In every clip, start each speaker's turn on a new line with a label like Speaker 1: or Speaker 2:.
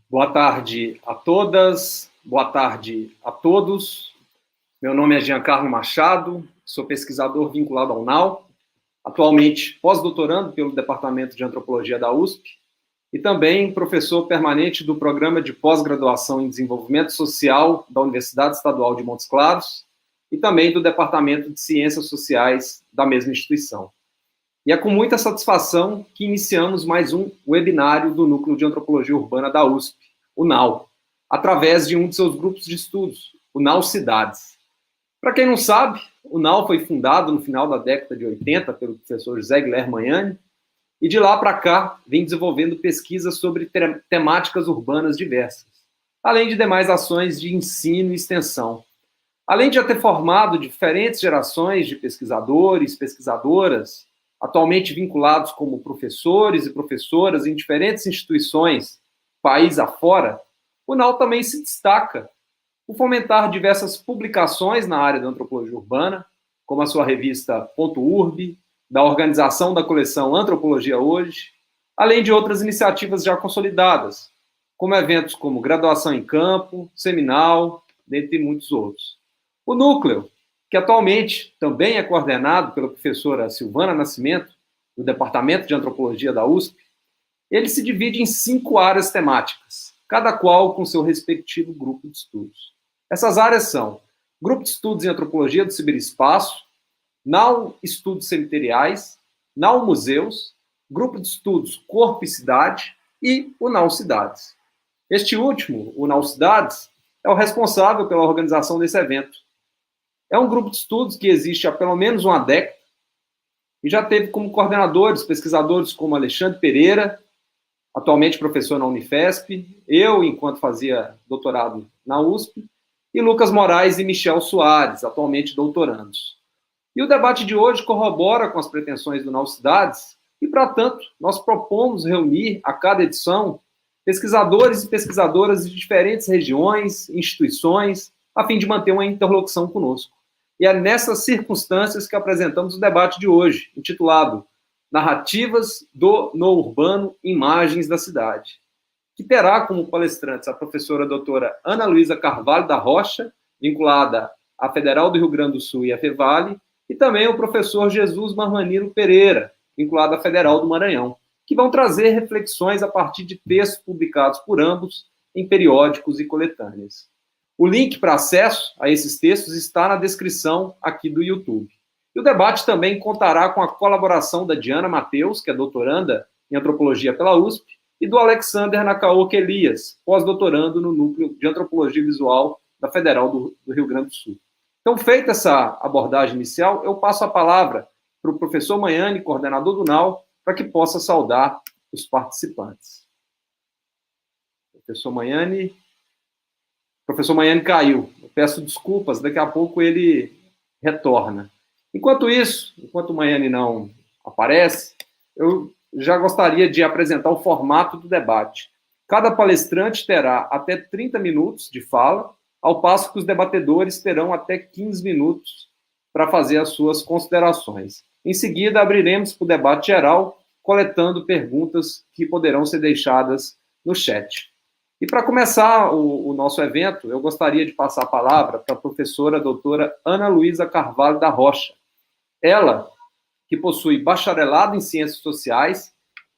Speaker 1: Boa tarde a todas, boa tarde a todos. Meu nome é Giancarlo Machado, sou pesquisador vinculado ao UNAL, atualmente pós-doutorando pelo Departamento de Antropologia da USP e também professor permanente do Programa de Pós-Graduação em Desenvolvimento Social da Universidade Estadual de Montes Claros e também do Departamento de Ciências Sociais da mesma instituição. E é com muita satisfação que iniciamos mais um webinário do Núcleo de Antropologia Urbana da USP, o NAU, através de um de seus grupos de estudos, o NAU Cidades. Para quem não sabe, o NAU foi fundado no final da década de 80 pelo professor José Guilherme Magnani, e de lá para cá vem desenvolvendo pesquisas sobre temáticas urbanas diversas, além de demais ações de ensino e extensão. Além de já ter formado diferentes gerações de pesquisadores, pesquisadoras, atualmente vinculados como professores e professoras em diferentes instituições, país afora, o NAU também se destaca por fomentar diversas publicações na área da antropologia urbana, como a sua revista Ponto Urbe, da organização da coleção Antropologia Hoje, além de outras iniciativas já consolidadas, como eventos como Graduação em Campo, Seminal, dentre muitos outros. O Núcleo, que atualmente também é coordenado pela professora Silvana Nascimento, do Departamento de Antropologia da USP, ele se divide em 5 áreas temáticas, cada qual com seu respectivo grupo de estudos. Essas áreas são Grupo de Estudos em Antropologia do Ciberespaço, NAU Estudos Cemiteriais, NAU Museus, Grupo de Estudos Corpo e Cidade e o NAU Cidades. Este último, o NAU Cidades, é o responsável pela organização desse evento. É um grupo de estudos que existe há pelo menos uma década e já teve como coordenadores pesquisadores como Alexandre Pereira, atualmente professor na Unifesp, eu, enquanto fazia doutorado na USP, e Lucas Moraes e Michel Soares, atualmente doutorandos. E o debate de hoje corrobora com as pretensões do NAU Cidades e, para tanto, nós propomos reunir a cada edição pesquisadores e pesquisadoras de diferentes regiões, instituições, a fim de manter uma interlocução conosco. E é nessas circunstâncias que apresentamos o debate de hoje, intitulado Narrativas no Urbano, Imagens da Cidade, que terá como palestrantes a professora doutora Ana Luísa Carvalho da Rocha, vinculada à Federal do Rio Grande do Sul e à Fevale, e também o professor Jesus Marmanilo Pereira, vinculado à Federal do Maranhão, que vão trazer reflexões a partir de textos publicados por ambos em periódicos e coletâneas. O link para acesso a esses textos está na descrição aqui do YouTube. E o debate também contará com a colaboração da Diana Mateus, que é doutoranda em Antropologia pela USP, e do Alexander Nakaoka Elias, pós-doutorando no Núcleo de Antropologia Visual da Federal do Rio Grande do Sul. Então, feita essa abordagem inicial, eu passo a palavra para o professor Magnani, coordenador do NAU, para que possa saudar os participantes. Professor Magnani caiu. Eu peço desculpas, daqui a pouco ele retorna. Enquanto isso, enquanto o Magnani não aparece, eu já gostaria de apresentar o formato do debate. Cada palestrante terá até 30 minutos de fala, ao passo que os debatedores terão até 15 minutos para fazer as suas considerações. Em seguida, abriremos para o debate geral, coletando perguntas que poderão ser deixadas no chat. E para começar o nosso evento, eu gostaria de passar a palavra para a professora doutora Ana Luísa Carvalho da Rocha. Ela, que possui bacharelado em Ciências Sociais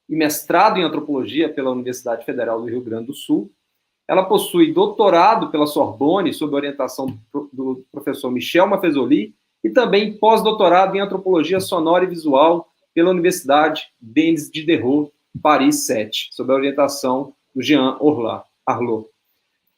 Speaker 1: e mestrado em Antropologia pela Universidade Federal do Rio Grande do Sul, ela possui doutorado pela Sorbonne, sob orientação do professor Michel Maffezoli, e também pós-doutorado em Antropologia Sonora e Visual pela Universidade Denis Diderot, Paris 7, sob a orientação do Jean Arlot.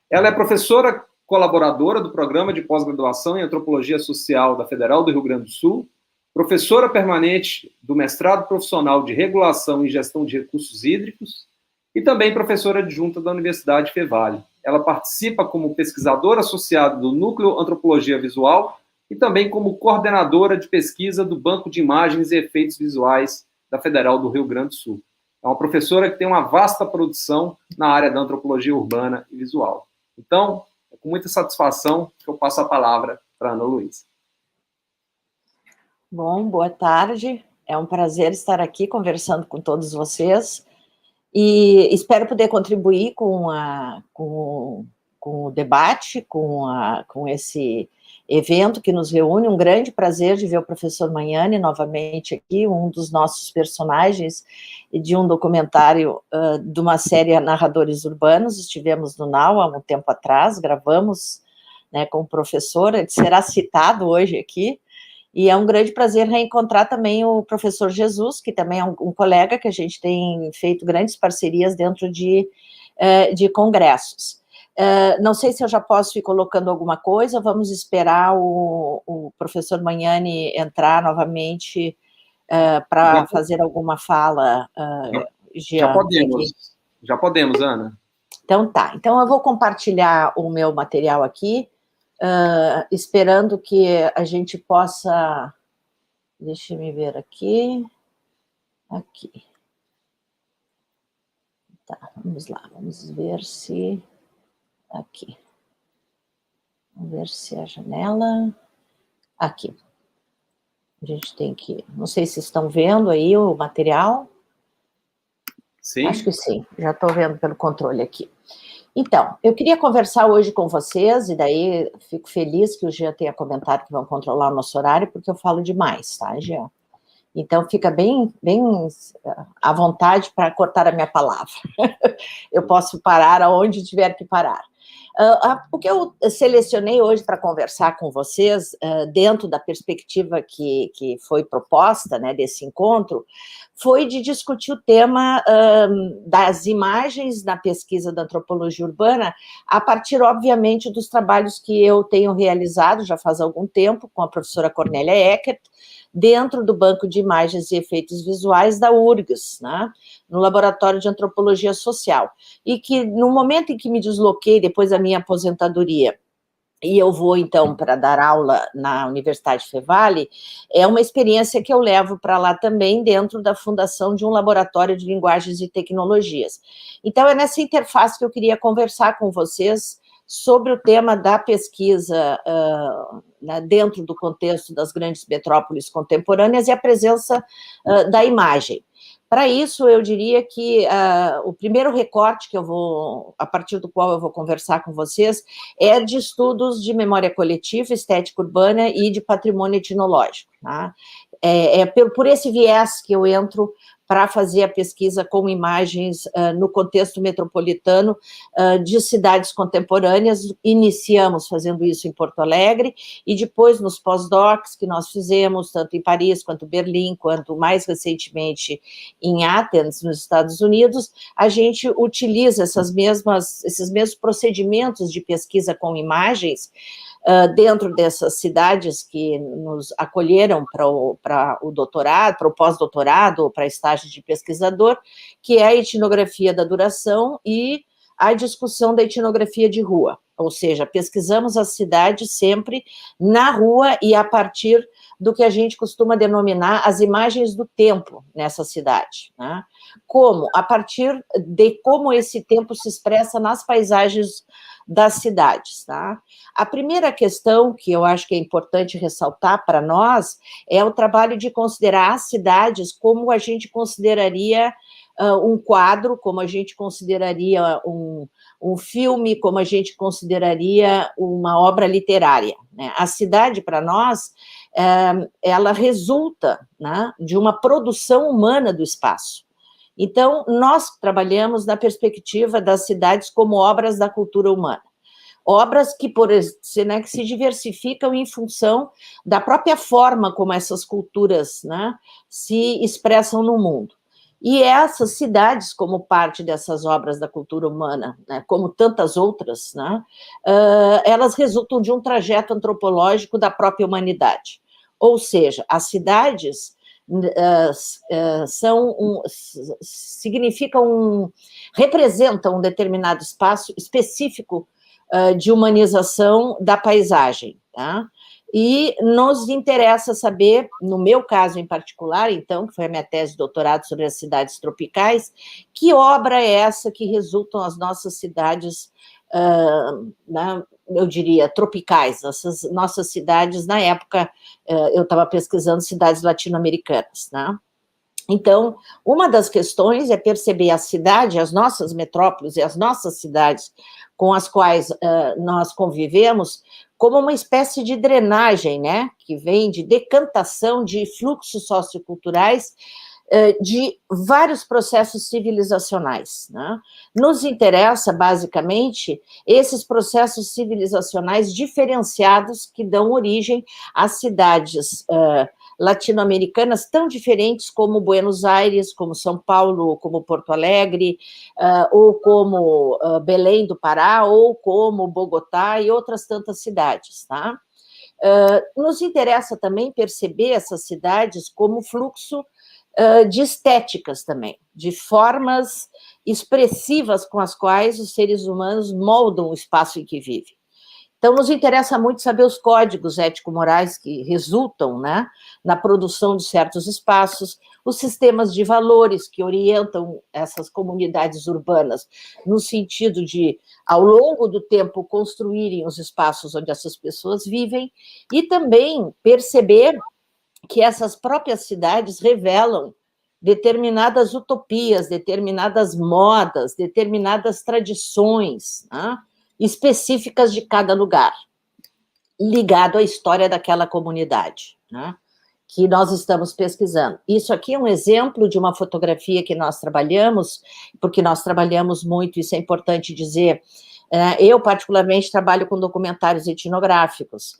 Speaker 1: Ela é professora colaboradora do Programa de Pós-Graduação em Antropologia Social da Federal do Rio Grande do Sul, professora permanente do Mestrado Profissional de Regulação e Gestão de Recursos Hídricos e também professora adjunta da Universidade Fevale. Ela participa como pesquisadora associada do Núcleo Antropologia Visual e também como coordenadora de pesquisa do Banco de Imagens e Efeitos Visuais da Federal do Rio Grande do Sul. É uma professora que tem uma vasta produção na área da antropologia urbana e visual. Então, é com muita satisfação que eu passo a palavra para a Ana Luísa.
Speaker 2: Bom, boa tarde. É um prazer estar aqui conversando com todos vocês. e espero poder contribuir com o debate, com esse evento que nos reúne. Um grande prazer de ver o professor Magnani novamente aqui, um dos nossos personagens de um documentário de uma série Narradores Urbanos. Estivemos no NAU há um tempo atrás, gravamos, né, com o professor, ele será citado hoje aqui, e é um grande prazer reencontrar também o professor Jesus, que também é um colega que a gente tem feito grandes parcerias dentro de congressos. Não sei se eu já posso ir colocando alguma coisa, vamos esperar o professor Magnani entrar novamente para fazer alguma fala, Jean.
Speaker 1: Já podemos, Ana.
Speaker 2: Então tá, então eu vou compartilhar o meu material aqui, esperando que a gente possa, deixa eu me ver aqui, tá, vamos lá, vamos ver se, aqui, vamos ver se a janela, aqui, a gente tem que, não sei se estão vendo aí o material.
Speaker 1: Sim.
Speaker 2: Acho que sim, já estou vendo pelo controle aqui. Então, eu queria conversar hoje com vocês, e daí fico feliz que o Jean tenha comentado que vão controlar o nosso horário, porque eu falo demais, tá, Jean? Então, fica bem à vontade para cortar a minha palavra. Eu posso parar aonde tiver que parar. O que eu selecionei hoje para conversar com vocês, dentro da perspectiva que foi proposta, né, desse encontro, foi de discutir o tema das imagens na pesquisa da antropologia urbana, a partir, obviamente, dos trabalhos que eu tenho realizado já faz algum tempo com a professora Cornélia Eckert, dentro do Banco de Imagens e Efeitos Visuais da URGS, né, no Laboratório de Antropologia Social, e que no momento em que me desloquei, depois da minha aposentadoria, e eu vou, então, para dar aula na Universidade Fevale, é uma experiência que eu levo para lá também, dentro da fundação de um laboratório de linguagens e tecnologias. Então, é nessa interface que eu queria conversar com vocês sobre o tema da pesquisa dentro do contexto das grandes metrópoles contemporâneas e a presença da imagem. Para isso, eu diria que o primeiro recorte que a partir do qual eu vou conversar com vocês, é de estudos de memória coletiva, estética urbana e de patrimônio etnológico. Tá? Por esse viés que eu entro para fazer a pesquisa com imagens no contexto metropolitano de cidades contemporâneas. Iniciamos fazendo isso em Porto Alegre, e depois nos pós-docs que nós fizemos, tanto em Paris, quanto Berlim, quanto mais recentemente em Athens, nos Estados Unidos, a gente utiliza esses mesmos procedimentos de pesquisa com imagens dentro dessas cidades que nos acolheram para o doutorado, para o pós-doutorado, ou para estágio de pesquisador, que é a etnografia da duração e a discussão da etnografia de rua, ou seja, pesquisamos as cidades sempre na rua e a partir do que a gente costuma denominar as imagens do tempo nessa cidade, né? Como? A partir de como esse tempo se expressa nas paisagens das cidades, tá? A primeira questão que eu acho que é importante ressaltar para nós é o trabalho de considerar as cidades como a gente consideraria um quadro, como a gente consideraria um filme, como a gente consideraria uma obra literária, né? A cidade, para nós, ela resulta, né, de uma produção humana do espaço. Então, nós trabalhamos na perspectiva das cidades como obras da cultura humana. Obras que, né, que se diversificam em função da própria forma como essas culturas, né, se expressam no mundo. E essas cidades, como parte dessas obras da cultura humana, né, como tantas outras, né, elas resultam de um trajeto antropológico da própria humanidade. Ou seja, as cidades representam um determinado espaço específico de humanização da paisagem, tá? E nos interessa saber, no meu caso em particular, então, que foi a minha tese de doutorado sobre as cidades tropicais, que obra é essa que resultam as nossas cidades, né, eu diria, tropicais, essas nossas cidades, na época, eu estava pesquisando cidades latino-americanas, né? Então, uma das questões é perceber a cidade, as nossas metrópoles e as nossas cidades com as quais nós convivemos, como uma espécie de drenagem, né, que vem de decantação de fluxos socioculturais de vários processos civilizacionais, né? Nos interessa, basicamente, esses processos civilizacionais diferenciados que dão origem às cidades latino-americanas tão diferentes como Buenos Aires, como São Paulo, como Porto Alegre, ou como Belém do Pará, ou como Bogotá e outras tantas cidades, tá? Nos interessa também perceber essas cidades como fluxo de estéticas também, de formas expressivas com as quais os seres humanos moldam o espaço em que vivem. Então, nos interessa muito saber os códigos ético-morais que resultam, né, na produção de certos espaços, os sistemas de valores que orientam essas comunidades urbanas, no sentido de, ao longo do tempo, construírem os espaços onde essas pessoas vivem, e também perceber que essas próprias cidades revelam determinadas utopias, determinadas modas, determinadas tradições, né, específicas de cada lugar, ligado à história daquela comunidade, né, que nós estamos pesquisando. Isso aqui é um exemplo de uma fotografia que nós trabalhamos, porque nós trabalhamos muito, isso é importante dizer. Eu, particularmente, trabalho com documentários etnográficos,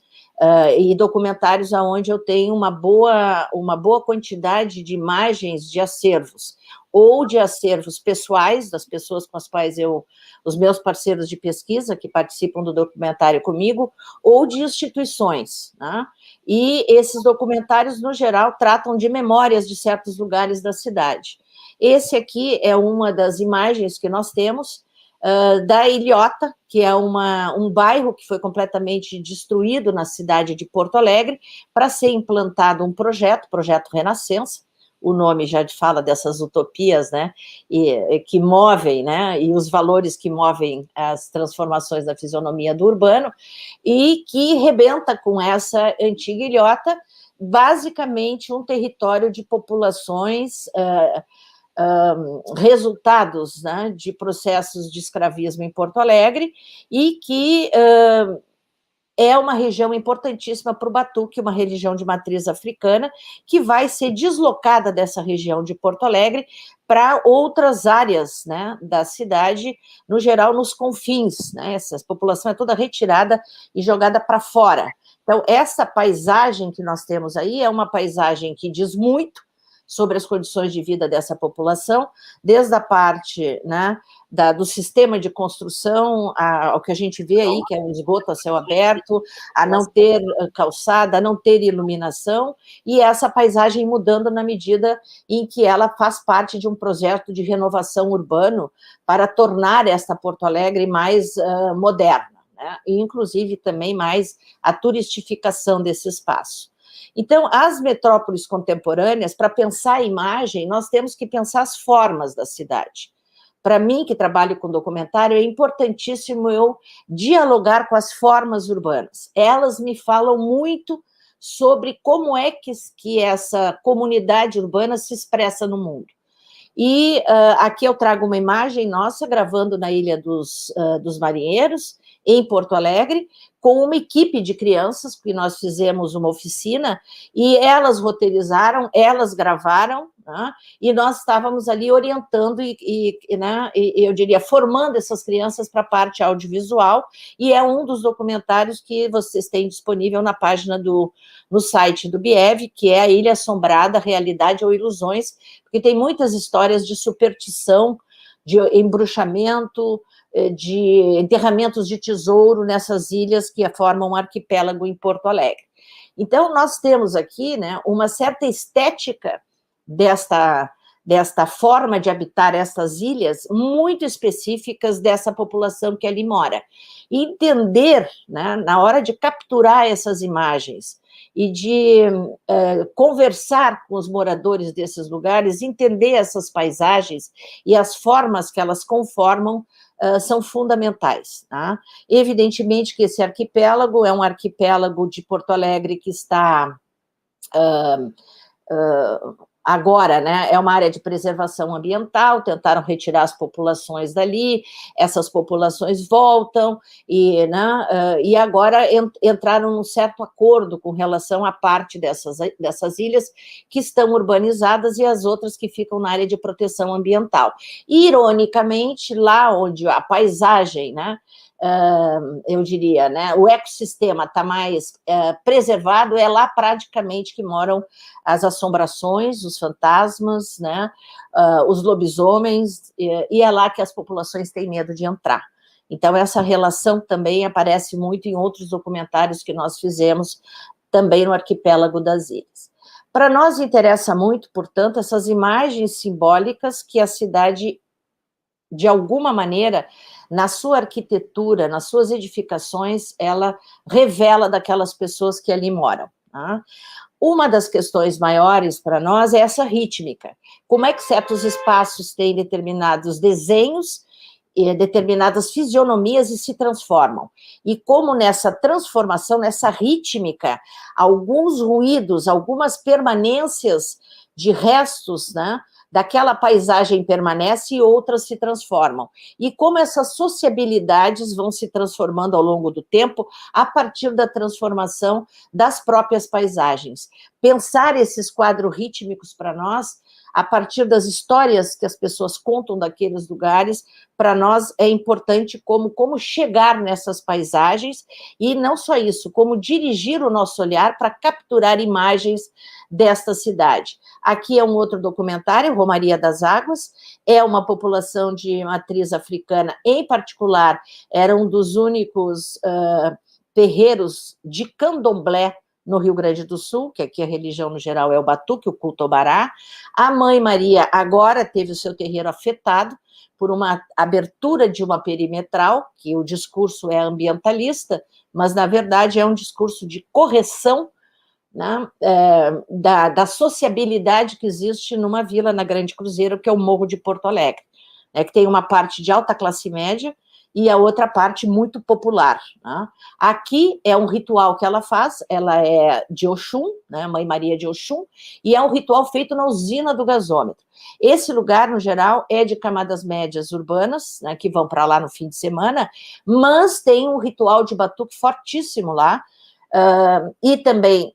Speaker 2: e documentários onde eu tenho uma boa quantidade de imagens de acervos, ou de acervos pessoais, das pessoas com as quais os meus parceiros de pesquisa, que participam do documentário comigo, ou de instituições, né? E esses documentários, no geral, tratam de memórias de certos lugares da cidade. Esse aqui é uma das imagens que nós temos, da Ilhota, que é um bairro que foi completamente destruído na cidade de Porto Alegre, para ser implantado um projeto Renascença, o nome já fala dessas utopias, né, que movem, né, e os valores que movem as transformações da fisionomia do urbano, e que rebenta com essa antiga ilhota, basicamente um território de populações resultados, né, de processos de escravismo em Porto Alegre, e que é uma região importantíssima para o Batuque, uma religião de matriz africana, que vai ser deslocada dessa região de Porto Alegre para outras áreas, né, da cidade, no geral nos confins, né, essa população é toda retirada e jogada para fora. Então, essa paisagem que nós temos aí é uma paisagem que diz muito sobre as condições de vida dessa população, desde a parte, né, do sistema de construção, ao que a gente vê aí, que é um esgoto a céu aberto, a não ter calçada, a não ter iluminação, e essa paisagem mudando na medida em que ela faz parte de um projeto de renovação urbano para tornar esta Porto Alegre mais moderna, né, e inclusive também mais a turistificação desse espaço. Então, as metrópoles contemporâneas, para pensar a imagem, nós temos que pensar as formas da cidade. Para mim, que trabalho com documentário, é importantíssimo eu dialogar com as formas urbanas. Elas me falam muito sobre como é que essa comunidade urbana se expressa no mundo. E aqui eu trago uma imagem nossa, gravando na Ilha dos Marinheiros, em Porto Alegre, com uma equipe de crianças, porque nós fizemos uma oficina, e elas roteirizaram, elas gravaram, né, e nós estávamos ali orientando né, e eu diria, formando essas crianças para a parte audiovisual, e é um dos documentários que vocês têm disponível na página no site do BIEV, que é a Ilha Assombrada, Realidade ou Ilusões, porque tem muitas histórias de superstição, de embruxamento, de enterramentos de tesouro nessas ilhas que formam um arquipélago em Porto Alegre. Então, nós temos aqui, né, uma certa estética desta forma de habitar essas ilhas, muito específicas dessa população que ali mora. E entender, né, na hora de capturar essas imagens e de conversar com os moradores desses lugares, entender essas paisagens e as formas que elas conformam, são fundamentais. Tá? Evidentemente que esse arquipélago é um arquipélago de Porto Alegre que está agora, né, é uma área de preservação ambiental, tentaram retirar as populações dali, essas populações voltam, e agora entraram num certo acordo com relação à parte dessas ilhas que estão urbanizadas e as outras que ficam na área de proteção ambiental. Ironicamente, lá onde a paisagem, né, eu diria, né, o ecossistema está mais preservado, é lá praticamente que moram as assombrações, os fantasmas, né, os lobisomens, e é lá que as populações têm medo de entrar. Então, essa relação também aparece muito em outros documentários que nós fizemos, também no arquipélago das ilhas. Para nós interessa muito, portanto, essas imagens simbólicas que a cidade, de alguma maneira, na sua arquitetura, nas suas edificações, ela revela daquelas pessoas que ali moram. Tá? Uma das questões maiores para nós é essa rítmica. Como é que certos espaços têm determinados desenhos, determinadas fisionomias e se transformam. E como nessa transformação, nessa rítmica, alguns ruídos, algumas permanências de restos, né, daquela paisagem permanece e outras se transformam. E como essas sociabilidades vão se transformando ao longo do tempo a partir da transformação das próprias paisagens. Pensar esses quadros rítmicos para nós, a partir das histórias que as pessoas contam daqueles lugares, para nós é importante como chegar nessas paisagens, e não só isso, como dirigir o nosso olhar para capturar imagens desta cidade. Aqui é um outro documentário, Romaria das Águas, é uma população de matriz africana, em particular, era um dos únicos terreiros de candomblé no Rio Grande do Sul, que aqui a religião no geral é o batuque, o culto ao bará. A Mãe Maria agora teve o seu terreiro afetado por uma abertura de uma perimetral, que o discurso é ambientalista, mas na verdade é um discurso de correção, né, da sociabilidade que existe numa vila na Grande Cruzeiro, que é o Morro de Porto Alegre, né, que tem uma parte de alta classe média e a outra parte muito popular. Né? Aqui é um ritual que ela faz, ela é de Oxum, né, Mãe Maria de Oxum, e é um ritual feito na usina do gasômetro. Esse lugar, no geral, é de camadas médias urbanas, né, que vão para lá no fim de semana, mas tem um ritual de batuque fortíssimo lá, e também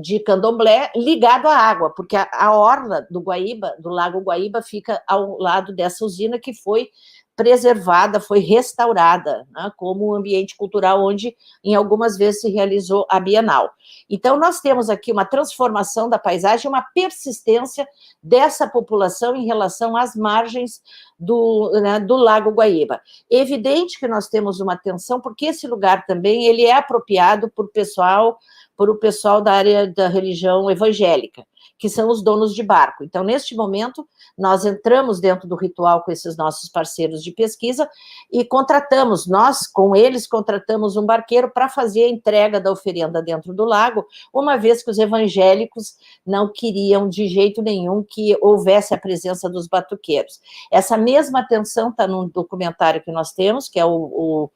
Speaker 2: de candomblé ligado à água, porque a orla do Guaíba, do Lago Guaíba, fica ao lado dessa usina que foi preservada, foi restaurada, né, como um ambiente cultural onde, em algumas vezes, se realizou a Bienal. Então, nós temos aqui uma transformação da paisagem, uma persistência dessa população em relação às margens do Lago Guaíba. É evidente que nós temos uma tensão, porque esse lugar também ele é apropriado por o pessoal da área da religião evangélica, que são os donos de barco. Então, neste momento, nós entramos dentro do ritual com esses nossos parceiros de pesquisa e nós, com eles, contratamos um barqueiro para fazer a entrega da oferenda dentro do lago, uma vez que os evangélicos não queriam de jeito nenhum que houvesse a presença dos batuqueiros. Essa mesma tensão está num documentário que nós temos, que é o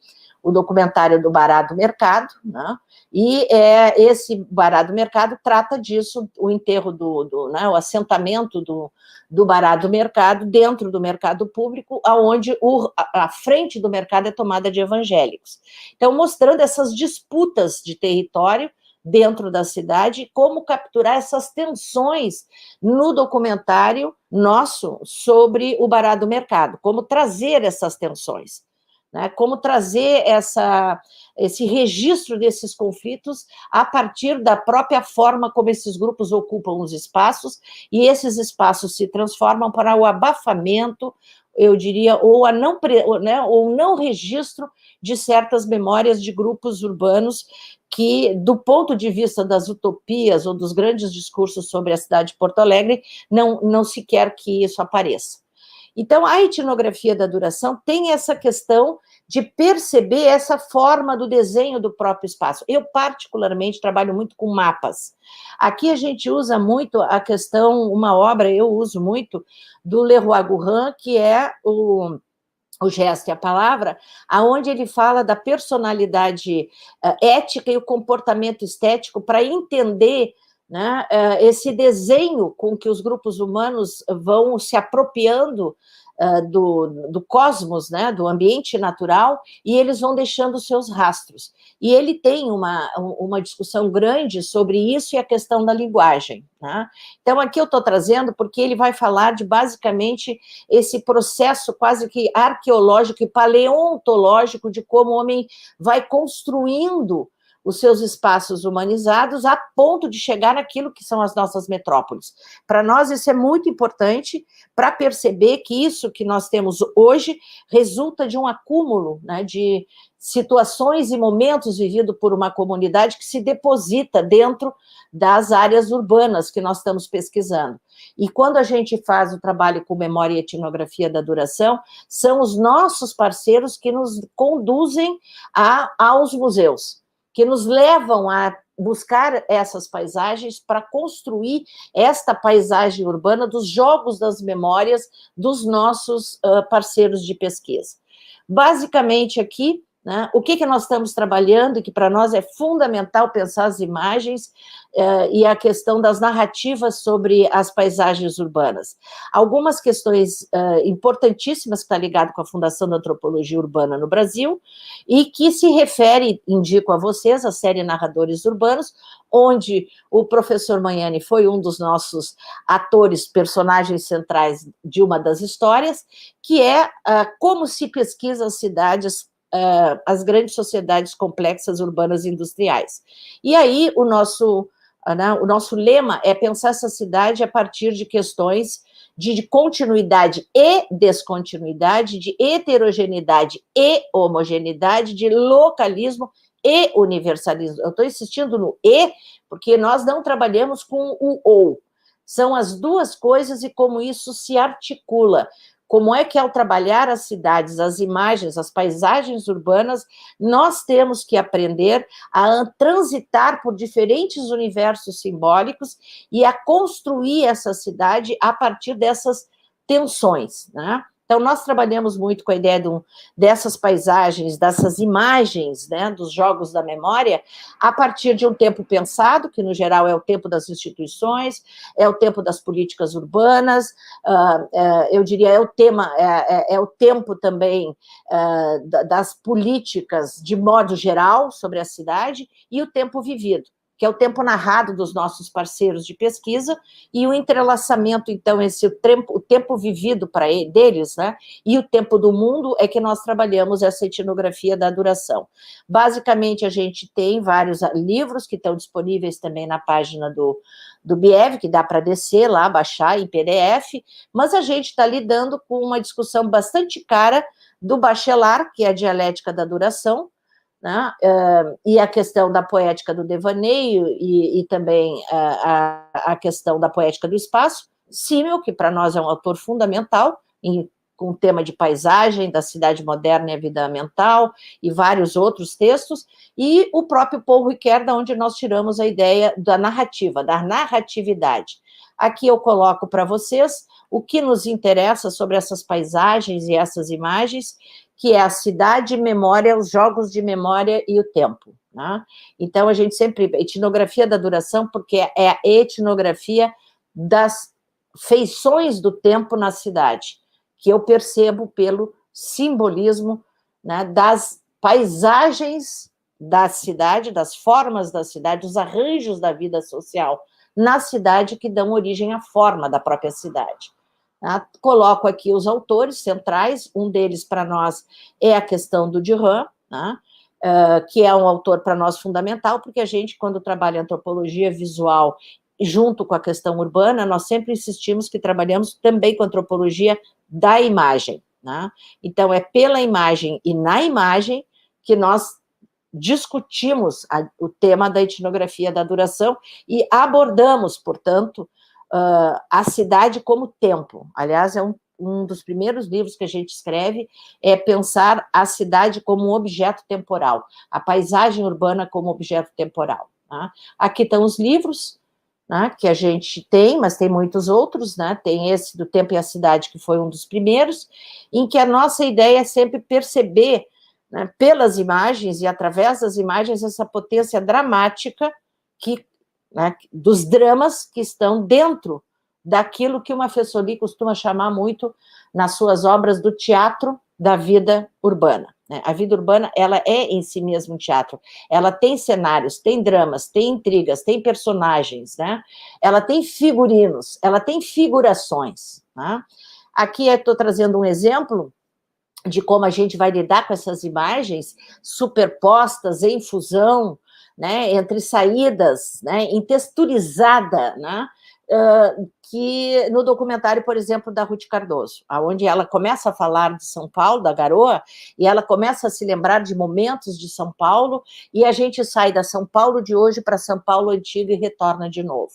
Speaker 2: documentário do Bará do Mercado, né? E esse Bará do Mercado trata disso, o enterro o assentamento do Bará do Mercado dentro do mercado público, onde a frente do mercado é tomada de evangélicos. Então, mostrando essas disputas de território dentro da cidade, como capturar essas tensões no documentário nosso sobre o Bará do Mercado, como trazer essas tensões. Né, como trazer esse registro desses conflitos a partir da própria forma como esses grupos ocupam os espaços, e esses espaços se transformam para o abafamento, eu diria, ou não registro de certas memórias de grupos urbanos que, do ponto de vista das utopias ou dos grandes discursos sobre a cidade de Porto Alegre, não se quer que isso apareça. Então, a etnografia da duração tem essa questão de perceber essa forma do desenho do próprio espaço. Eu, particularmente, trabalho muito com mapas. Aqui a gente usa muito a questão, uma obra, eu uso muito, do Leroy Gourhan, que é o gesto e a palavra, aonde ele fala da personalidade ética e o comportamento estético para entender né, esse desenho com que os grupos humanos vão se apropriando do cosmos, né, do ambiente natural, e eles vão deixando seus rastros. E ele tem uma discussão grande sobre isso e a questão da linguagem, né? Então, aqui eu estou trazendo porque ele vai falar de, basicamente, esse processo quase que arqueológico e paleontológico de como o homem vai construindo os seus espaços humanizados a ponto de chegar naquilo que são as nossas metrópoles. Para nós isso é muito importante para perceber que isso que nós temos hoje resulta de um acúmulo, né, de situações e momentos vividos por uma comunidade que se deposita dentro das áreas urbanas que nós estamos pesquisando. E quando a gente faz o trabalho com memória e etnografia da duração, são os nossos parceiros que nos conduzem aos museus, que nos levam a buscar essas paisagens para construir esta paisagem urbana dos jogos das memórias dos nossos parceiros de pesquisa. Basicamente aqui, né, o que nós estamos trabalhando, e que para nós é fundamental pensar as imagens e a questão das narrativas sobre as paisagens urbanas. Algumas questões importantíssimas que está ligado com a Fundação da Antropologia Urbana no Brasil, e que se refere, indico a vocês, a série Narradores Urbanos, onde o professor Magnani foi um dos nossos atores, personagens centrais de uma das histórias, que é como se pesquisa as cidades, as grandes sociedades complexas urbanas e industriais. E aí o nosso lema é pensar essa cidade a partir de questões de continuidade e descontinuidade, de heterogeneidade e homogeneidade, de localismo e universalismo. Eu estou insistindo no e, porque nós não trabalhamos com o ou. São as duas coisas e como isso se articula. Como é que, ao trabalhar as cidades, as imagens, as paisagens urbanas, nós temos que aprender a transitar por diferentes universos simbólicos e a construir essa cidade a partir dessas tensões, né? Então, nós trabalhamos muito com a ideia dessas paisagens, dessas imagens, né, dos jogos da memória, a partir de um tempo pensado, que no geral é o tempo das instituições, é o tempo das políticas urbanas, eu diria, é o tempo também das políticas de modo geral sobre a cidade, e o tempo vivido, que é o tempo narrado dos nossos parceiros de pesquisa, e o entrelaçamento, então, o tempo vivido deles, né, e o tempo do mundo, é que nós trabalhamos essa etnografia da duração. Basicamente, a gente tem vários livros que estão disponíveis também na página do BIEV, que dá para descer lá, baixar em PDF, mas a gente está lidando com uma discussão bastante cara do Bachelard, que é a dialética da duração, né? E a questão da poética do devaneio e também a questão da poética do espaço. Simmel, que para nós é um autor fundamental, com o tema de paisagem, da cidade moderna e a vida mental, e vários outros textos, e o próprio Paul Ricoeur, da onde nós tiramos a ideia da narrativa, da narratividade. Aqui eu coloco para vocês o que nos interessa sobre essas paisagens e essas imagens, que é a cidade, memória, os jogos de memória e o tempo, né? Então, a gente sempre... Etnografia da duração, porque é a etnografia das feições do tempo na cidade, que eu percebo pelo simbolismo, né, das paisagens da cidade, das formas da cidade, dos arranjos da vida social na cidade que dão origem à forma da própria cidade. Coloco aqui os autores centrais, um deles para nós é a questão do Duran, né, que é um autor para nós fundamental, porque a gente, quando trabalha antropologia visual junto com a questão urbana, nós sempre insistimos que trabalhamos também com antropologia da imagem, né? Então, é pela imagem e na imagem que nós discutimos o tema da etnografia da duração e abordamos, portanto, a cidade como tempo. Aliás, é um dos primeiros livros que a gente escreve, é pensar a cidade como um objeto temporal, a paisagem urbana como objeto temporal, né? Aqui estão os livros, né, que a gente tem, mas tem muitos outros, né? Tem esse do Tempo e a Cidade, que foi um dos primeiros, em que a nossa ideia é sempre perceber, né, pelas imagens e através das imagens, essa potência dramática que né, dos dramas que estão dentro daquilo que uma Fessoli costuma chamar muito nas suas obras do teatro da vida urbana. Né? A vida urbana, ela é em si mesma um teatro. Ela tem cenários, tem dramas, tem intrigas, tem personagens, né? Ela tem figurinos, ela tem figurações. Né? Aqui eu estou trazendo um exemplo de como a gente vai lidar com essas imagens superpostas, em fusão, né, entre saídas, né, em texturizada, né, que no documentário, por exemplo, da Ruth Cardoso, onde ela começa a falar de São Paulo, da Garoa, e ela começa a se lembrar de momentos de São Paulo, e a gente sai da São Paulo de hoje para São Paulo antiga e retorna de novo.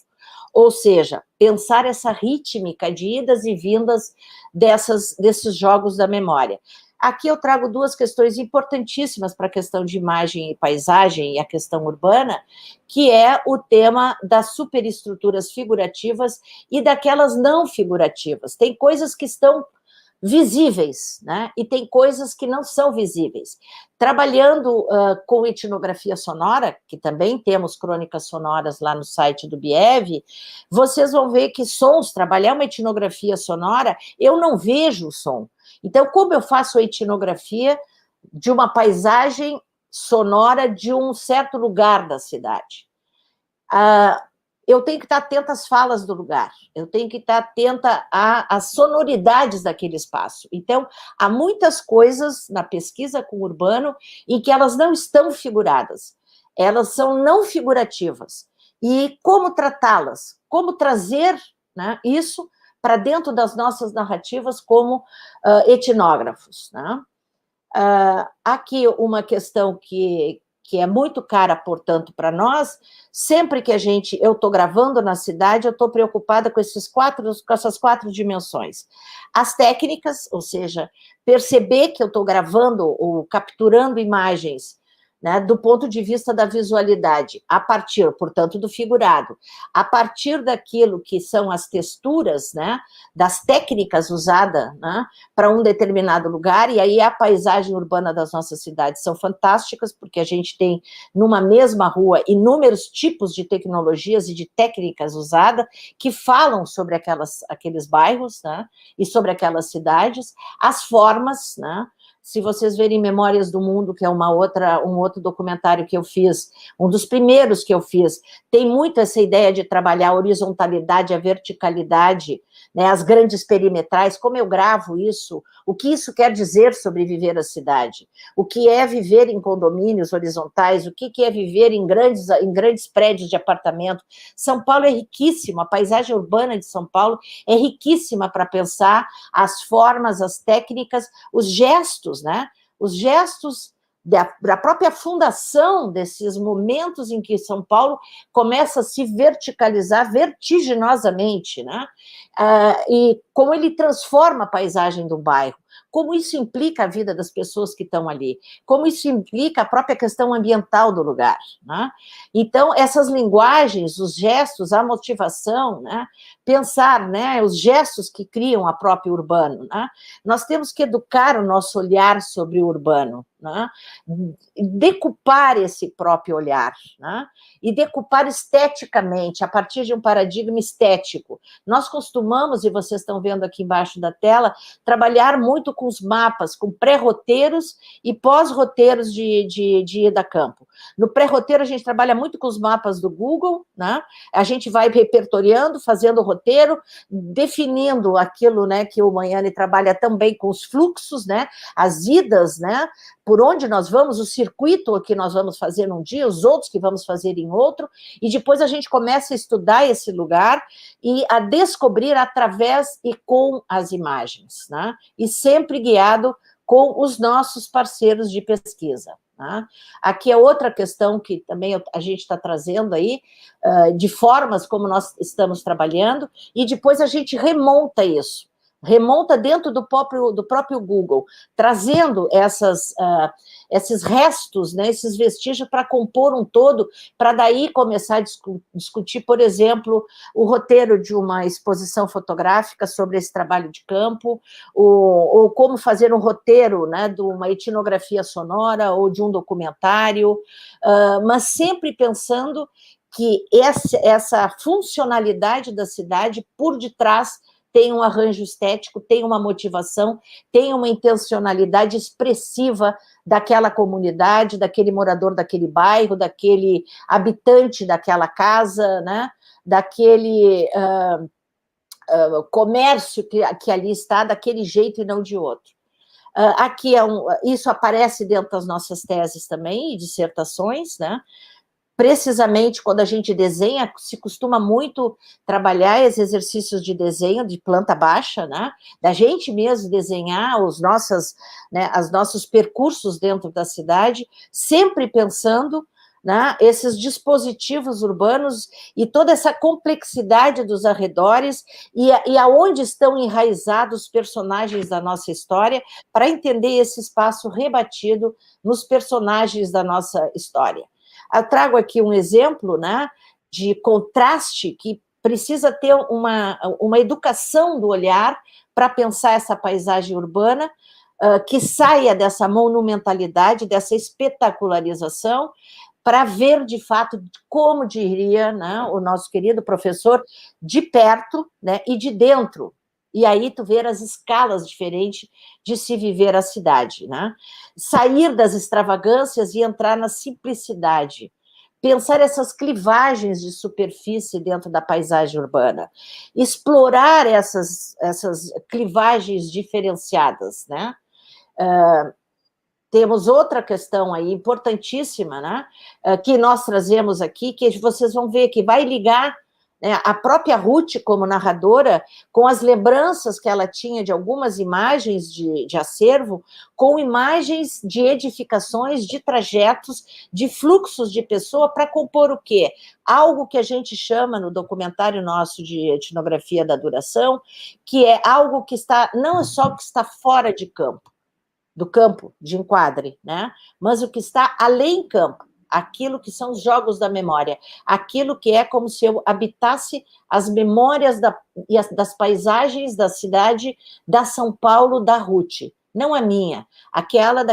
Speaker 2: Ou seja, pensar essa rítmica de idas e vindas desses jogos da memória. Aqui eu trago duas questões importantíssimas para a questão de imagem e paisagem e a questão urbana, que é o tema das superestruturas figurativas e daquelas não figurativas. Tem coisas que estão visíveis, né? E tem coisas que não são visíveis. Trabalhando com etnografia sonora, que também temos crônicas sonoras lá no site do BIEV, vocês vão ver que sons, trabalhar uma etnografia sonora, eu não vejo o som. Então, como eu faço a etnografia de uma paisagem sonora de um certo lugar da cidade? Eu tenho que estar atenta às falas do lugar, eu tenho que estar atenta às sonoridades daquele espaço. Então, há muitas coisas na pesquisa com o urbano em que elas não estão figuradas, elas são não figurativas. E como tratá-las? Como trazer, né, isso para dentro das nossas narrativas como etnógrafos, né? Aqui uma questão que é muito cara, portanto, para nós, sempre que eu estou gravando na cidade, eu estou preocupada com essas quatro dimensões. As técnicas, ou seja, perceber que eu estou gravando ou capturando imagens, né, do ponto de vista da visualidade, a partir, portanto, do figurado, a partir daquilo que são as texturas, né, das técnicas usadas, né, para um determinado lugar, e aí a paisagem urbana das nossas cidades são fantásticas, porque a gente tem, numa mesma rua, inúmeros tipos de tecnologias e de técnicas usadas que falam sobre aqueles bairros, né, e sobre aquelas cidades, as formas, né. Se vocês verem Memórias do Mundo, que é um outro documentário que eu fiz, um dos primeiros que eu fiz, tem muito essa ideia de trabalhar a horizontalidade, a verticalidade, né, as grandes perimetrais, como eu gravo isso, o que isso quer dizer sobre viver a cidade, o que é viver em condomínios horizontais, o que é viver em grandes prédios de apartamento. São Paulo é riquíssimo, a paisagem urbana de São Paulo é riquíssima para pensar as formas, as técnicas, os gestos, né? Os gestos da própria fundação desses momentos em que São Paulo começa a se verticalizar vertiginosamente, né? E como ele transforma a paisagem do bairro, como isso implica a vida das pessoas que estão ali, como isso implica a própria questão ambiental do lugar, né? Então, essas linguagens, os gestos, a motivação, né? Pensar, né, os gestos que criam a própria urbano, né? Nós temos que educar o nosso olhar sobre o urbano, né? Decupar esse próprio olhar, né? E decupar esteticamente, a partir de um paradigma estético. Nós costumamos, e vocês estão vendo aqui embaixo da tela, trabalhar muito com os mapas, com pré-roteiros e pós-roteiros de ida a campo. No pré-roteiro, a gente trabalha muito com os mapas do Google, né? A gente vai repertoriando, fazendo o roteiro, definindo aquilo, né, que o Manhane trabalha também com os fluxos, né? As idas, né? Por onde nós vamos, o circuito que nós vamos fazer num dia, os outros que vamos fazer em outro, e depois a gente começa a estudar esse lugar e a descobrir através e com as imagens, né? E sempre guiado com os nossos parceiros de pesquisa. Né? Aqui é outra questão que também a gente está trazendo aí, de formas como nós estamos trabalhando, e depois a gente remonta isso. Remonta dentro do próprio Google, trazendo esses restos, né, esses vestígios para compor um todo, para daí começar a discutir, por exemplo, o roteiro de uma exposição fotográfica sobre esse trabalho de campo, ou como fazer um roteiro, né, de uma etnografia sonora ou de um documentário, mas sempre pensando que essa funcionalidade da cidade, por detrás, tem um arranjo estético, tem uma motivação, tem uma intencionalidade expressiva daquela comunidade, daquele morador daquele bairro, daquele habitante daquela casa, né? Daquele comércio que ali está, daquele jeito e não de outro. Aqui isso aparece dentro das nossas teses também, e dissertações, né? Precisamente quando a gente desenha, se costuma muito trabalhar esses exercícios de desenho de planta baixa, né? Da gente mesmo desenhar os nossos percursos dentro da cidade, sempre pensando, né, esses dispositivos urbanos e toda essa complexidade dos arredores e aonde estão enraizados os personagens da nossa história, para entender esse espaço rebatido nos personagens da nossa história. Eu trago aqui um exemplo, né, de contraste que precisa ter uma educação do olhar para pensar essa paisagem urbana, que saia dessa monumentalidade, dessa espetacularização, para ver, de fato, como diria, né, o nosso querido professor, de perto, né, e de dentro. E aí tu ver as escalas diferentes de se viver a cidade, né? Sair das extravagâncias e entrar na simplicidade. Pensar essas clivagens de superfície dentro da paisagem urbana. Explorar essas clivagens diferenciadas, né? Temos outra questão aí importantíssima, né, que nós trazemos aqui, que vocês vão ver que vai ligar, né, a própria Ruth como narradora com as lembranças que ela tinha de algumas imagens de acervo, com imagens de edificações, de trajetos, de fluxos de pessoa para compor o quê? Algo que a gente chama no documentário nosso de etnografia da duração, que é algo que está, não é só o que está fora de campo, do campo de enquadre, né? Mas o que está além campo, aquilo que são os jogos da memória, aquilo que é como se eu habitasse as memórias das paisagens da cidade, da São Paulo, da Ruth, não a minha, aquela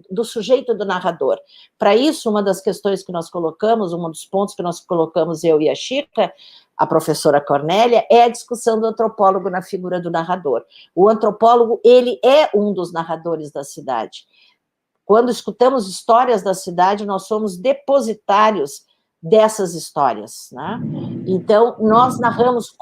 Speaker 2: do sujeito do narrador. Para isso, uma das questões que nós colocamos, um dos pontos que nós colocamos, eu e a Chica, a professora Cornélia, é a discussão do antropólogo na figura do narrador. O antropólogo, ele é um dos narradores da cidade. Quando escutamos histórias da cidade, nós somos depositários dessas histórias, né? Então, nós narramos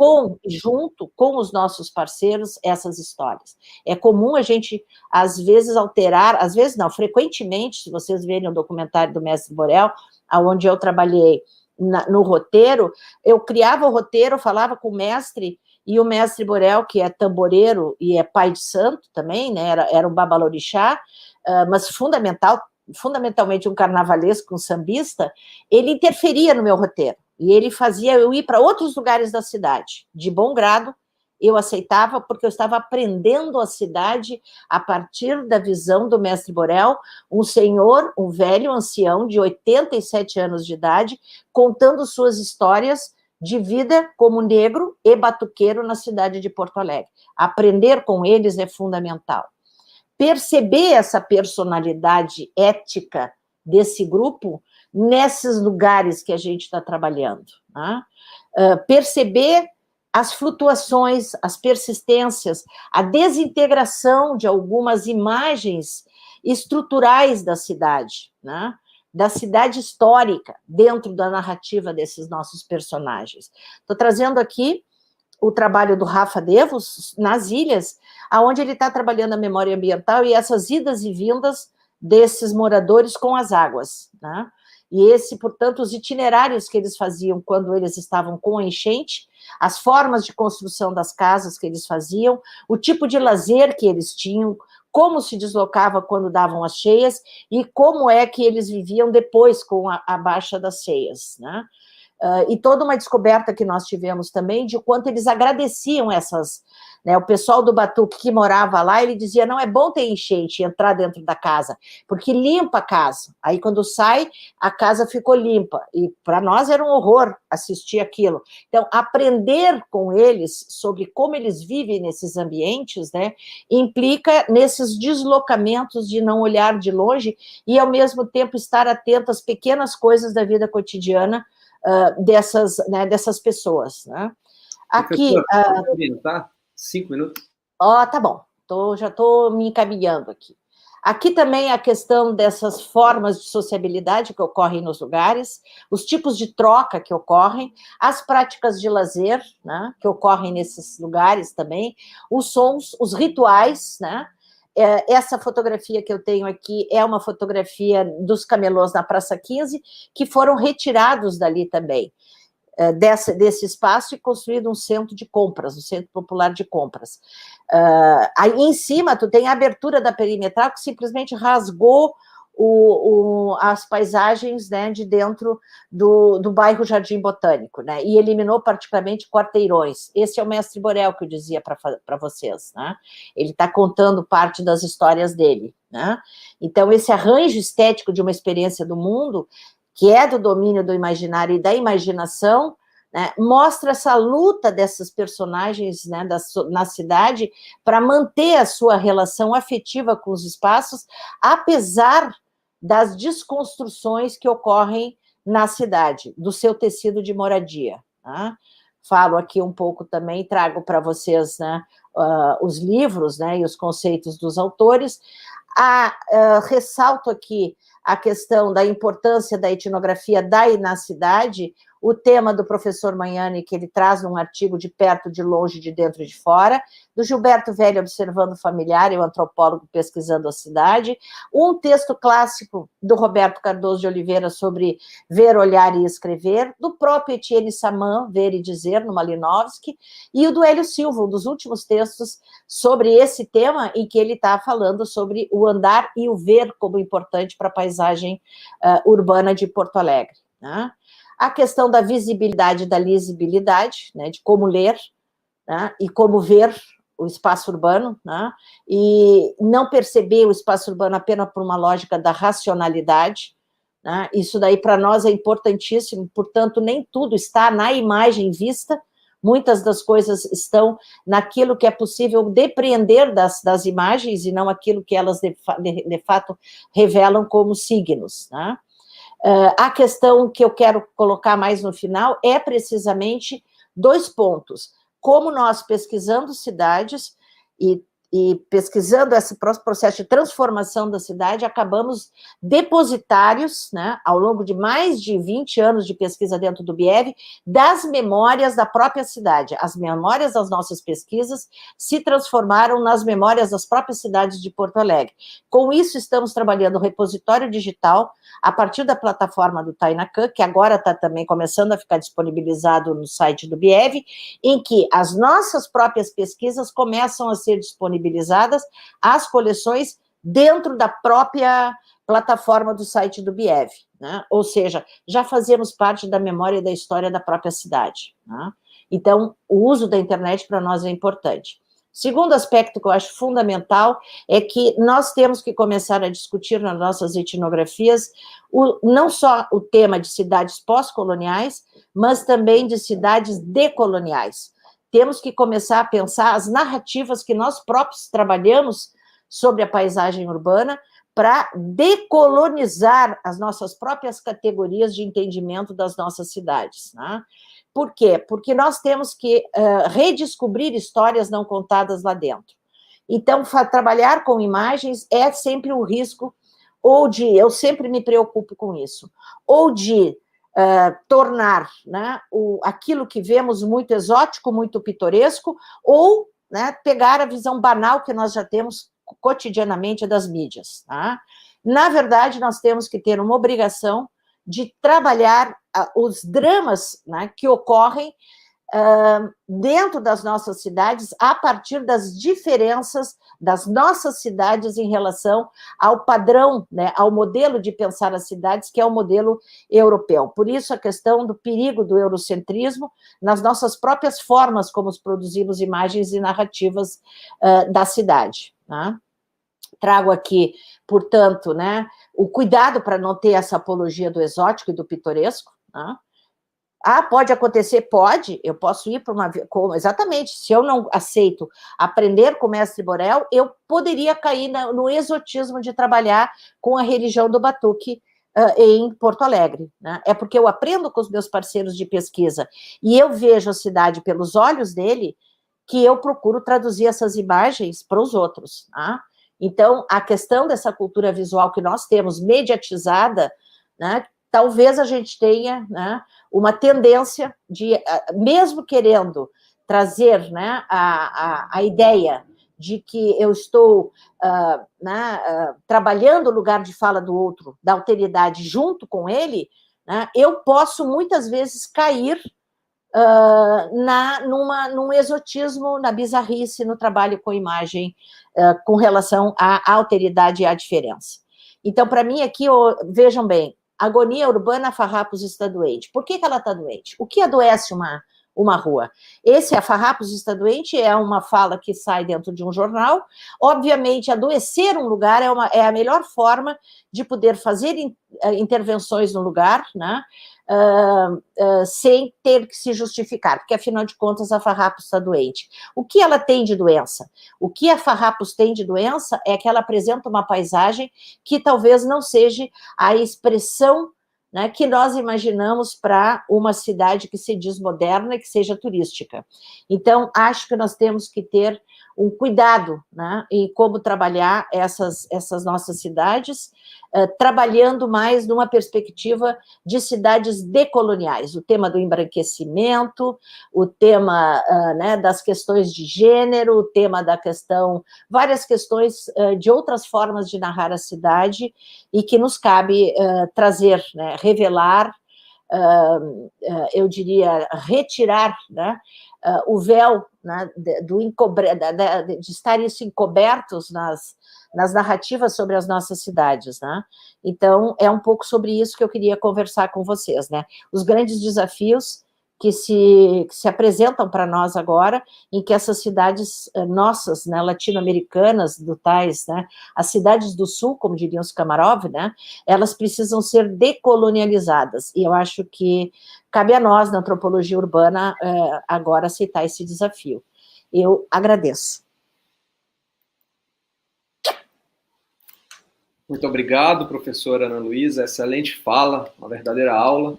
Speaker 2: junto com os nossos parceiros essas histórias. É comum a gente, às vezes, alterar, às vezes não, frequentemente, se vocês verem o documentário do Mestre Borel, onde eu trabalhei no roteiro, eu criava o roteiro, falava com o mestre, e o Mestre Borel, que é tamboreiro e é pai de santo também, né, era um babalorixá, mas fundamentalmente um carnavalesco, um sambista, ele interferia no meu roteiro, e ele fazia eu ir para outros lugares da cidade, de bom grado. Eu aceitava, porque eu estava aprendendo a cidade a partir da visão do Mestre Borel, um senhor, um velho ancião de 87 anos de idade, contando suas histórias de vida como negro e batuqueiro na cidade de Porto Alegre. Aprender com eles é fundamental. Perceber essa personalidade ética desse grupo nesses lugares que a gente está trabalhando, né? Perceber as flutuações, as persistências, a desintegração de algumas imagens estruturais da cidade, né? Da cidade histórica, dentro da narrativa desses nossos personagens. Estou trazendo aqui o trabalho do Rafa Devos, nas ilhas, onde ele está trabalhando a memória ambiental e essas idas e vindas desses moradores com as águas, né? E portanto, os itinerários que eles faziam quando eles estavam com a enchente, as formas de construção das casas que eles faziam, o tipo de lazer que eles tinham, como se deslocava quando davam as cheias e como é que eles viviam depois com a baixa das cheias, né? E toda uma descoberta que nós tivemos também de quanto eles agradeciam essas, né, o pessoal do Batuque que morava lá, ele dizia, não é bom ter enchente, entrar dentro da casa, porque limpa a casa, aí quando sai, a casa ficou limpa, e para nós era um horror assistir aquilo. Então, aprender com eles sobre como eles vivem nesses ambientes, né, implica nesses deslocamentos de não olhar de longe e, ao mesmo tempo, estar atento às pequenas coisas da vida cotidiana, dessas pessoas, né? Aqui...
Speaker 1: Pode orientar? 5 minutos.
Speaker 2: Tá bom, já estou me encaminhando aqui. Aqui também a questão dessas formas de sociabilidade que ocorrem nos lugares, os tipos de troca que ocorrem, as práticas de lazer, né, que ocorrem nesses lugares também, os sons, os rituais, né? Essa fotografia que eu tenho aqui é uma fotografia dos camelôs na Praça 15, que foram retirados dali também. Desse espaço e construído um centro de compras, um centro popular de compras. Aí em cima tu tem a abertura da perimetral que simplesmente rasgou as paisagens, né, de dentro do bairro Jardim Botânico, né, e eliminou particularmente quarteirões. Esse é o Mestre Borel que eu dizia para vocês, né? Ele está contando parte das histórias dele, né? Então esse arranjo estético de uma experiência do mundo, que é do domínio do imaginário e da imaginação, né, mostra essa luta dessas personagens, né, na cidade para manter a sua relação afetiva com os espaços, apesar das desconstruções que ocorrem na cidade, do seu tecido de moradia. Né? Falo aqui um pouco também, trago para vocês, né, os livros, né, e os conceitos dos autores. Ressalto aqui a questão da importância da etnografia na cidade, o tema do professor Magnani, que ele traz num artigo de perto, de longe, de dentro e de fora, do Gilberto Velho observando o familiar, e o antropólogo pesquisando a cidade, um texto clássico do Roberto Cardoso de Oliveira sobre ver, olhar e escrever, do próprio Etienne Saman, Ver e Dizer, no Malinowski, e o do Hélio Silva, um dos últimos textos sobre esse tema, em que ele está falando sobre o andar e o ver como importante para a paisagem urbana de Porto Alegre, né? A questão da visibilidade e da lisibilidade, né, de como ler, né, e como ver o espaço urbano, né, e não perceber o espaço urbano apenas por uma lógica da racionalidade, né, isso daí para nós é importantíssimo, portanto nem tudo está na imagem vista, muitas das coisas estão naquilo que é possível depreender das imagens e não aquilo que elas de fato revelam como signos, né. A questão que eu quero colocar mais no final é precisamente 2 pontos. Como nós, pesquisando cidades e pesquisando esse processo de transformação da cidade, acabamos depositários, né, ao longo de mais de 20 anos de pesquisa dentro do BIEV, das memórias da própria cidade. As memórias das nossas pesquisas se transformaram nas memórias das próprias cidades de Porto Alegre. Com isso, estamos trabalhando o repositório digital a partir da plataforma do Tainacan, que agora está também começando a ficar disponibilizado no site do BIEV, em que as nossas próprias pesquisas começam a ser disponibilizadas as coleções dentro da própria plataforma do site do BIEV, né? Ou seja, já fazemos parte da memória e da história da própria cidade, né? Então, o uso da internet para nós é importante. Segundo aspecto que eu acho fundamental é que nós temos que começar a discutir nas nossas etnografias não só o tema de cidades pós-coloniais, mas também de cidades decoloniais. Temos que começar a pensar as narrativas que nós próprios trabalhamos sobre a paisagem urbana para decolonizar as nossas próprias categorias de entendimento das nossas cidades, né? Por quê? Porque nós temos que redescobrir histórias não contadas lá dentro. Então, trabalhar com imagens é sempre um risco, eu sempre me preocupo com isso, ou de tornar, né, aquilo que vemos muito exótico, muito pitoresco, ou, né, pegar a visão banal que nós já temos cotidianamente das mídias. Tá? Na verdade, nós temos que ter uma obrigação de trabalhar os dramas, né, que ocorrem dentro das nossas cidades, a partir das diferenças das nossas cidades em relação ao padrão, né, ao modelo de pensar as cidades, que é o modelo europeu. Por isso, a questão do perigo do eurocentrismo nas nossas próprias formas como produzimos imagens e narrativas da cidade, né? Trago aqui, portanto, né, o cuidado para não ter essa apologia do exótico e do pitoresco, né? Pode acontecer? Pode, eu posso ir para exatamente, se eu não aceito aprender com o Mestre Borel, eu poderia cair no exotismo de trabalhar com a religião do batuque em Porto Alegre, né? É porque eu aprendo com os meus parceiros de pesquisa e eu vejo a cidade pelos olhos dele que eu procuro traduzir essas imagens para os outros, tá? Então, a questão dessa cultura visual que nós temos mediatizada, né, talvez a gente tenha, né, uma tendência de, mesmo querendo trazer, né, a ideia de que eu estou trabalhando o lugar de fala do outro, da alteridade junto com ele, né, eu posso muitas vezes cair num exotismo, na bizarrice, no trabalho com imagem, com relação à alteridade e à diferença. Então, para mim, aqui, vejam bem, agonia urbana, farrapos está doente. Por que ela está doente? O que adoece uma rua? A farrapos está doente é uma fala que sai dentro de um jornal. Obviamente, adoecer um lugar é a melhor forma de poder fazer intervenções no lugar, né? Sem ter que se justificar, porque, afinal de contas, a farrapos está doente. O que ela tem de doença? O que a farrapos tem de doença é que ela apresenta uma paisagem que talvez não seja a expressão, né, que nós imaginamos para uma cidade que se diz moderna e que seja turística. Então, acho que nós temos que ter um cuidado, né, em como trabalhar essas nossas cidades, trabalhando mais numa perspectiva de cidades decoloniais, o tema do embranquecimento, o tema né, das questões de gênero, o tema da questão, várias questões de outras formas de narrar a cidade e que nos cabe trazer, né, revelar, eu diria, retirar, né, o véu, né, de estar isso encobertos nas narrativas sobre as nossas cidades, né? Então, é um pouco sobre isso que eu queria conversar com vocês, né? Os grandes desafios que se apresentam para nós agora, em que essas cidades nossas, né, latino-americanas, né, as cidades do sul, como diriam os Kamarov, né, elas precisam ser decolonializadas, e eu acho que cabe a nós, na antropologia urbana, agora aceitar esse desafio. Eu agradeço.
Speaker 1: Muito obrigado, professora Ana Luísa, excelente fala, uma verdadeira aula.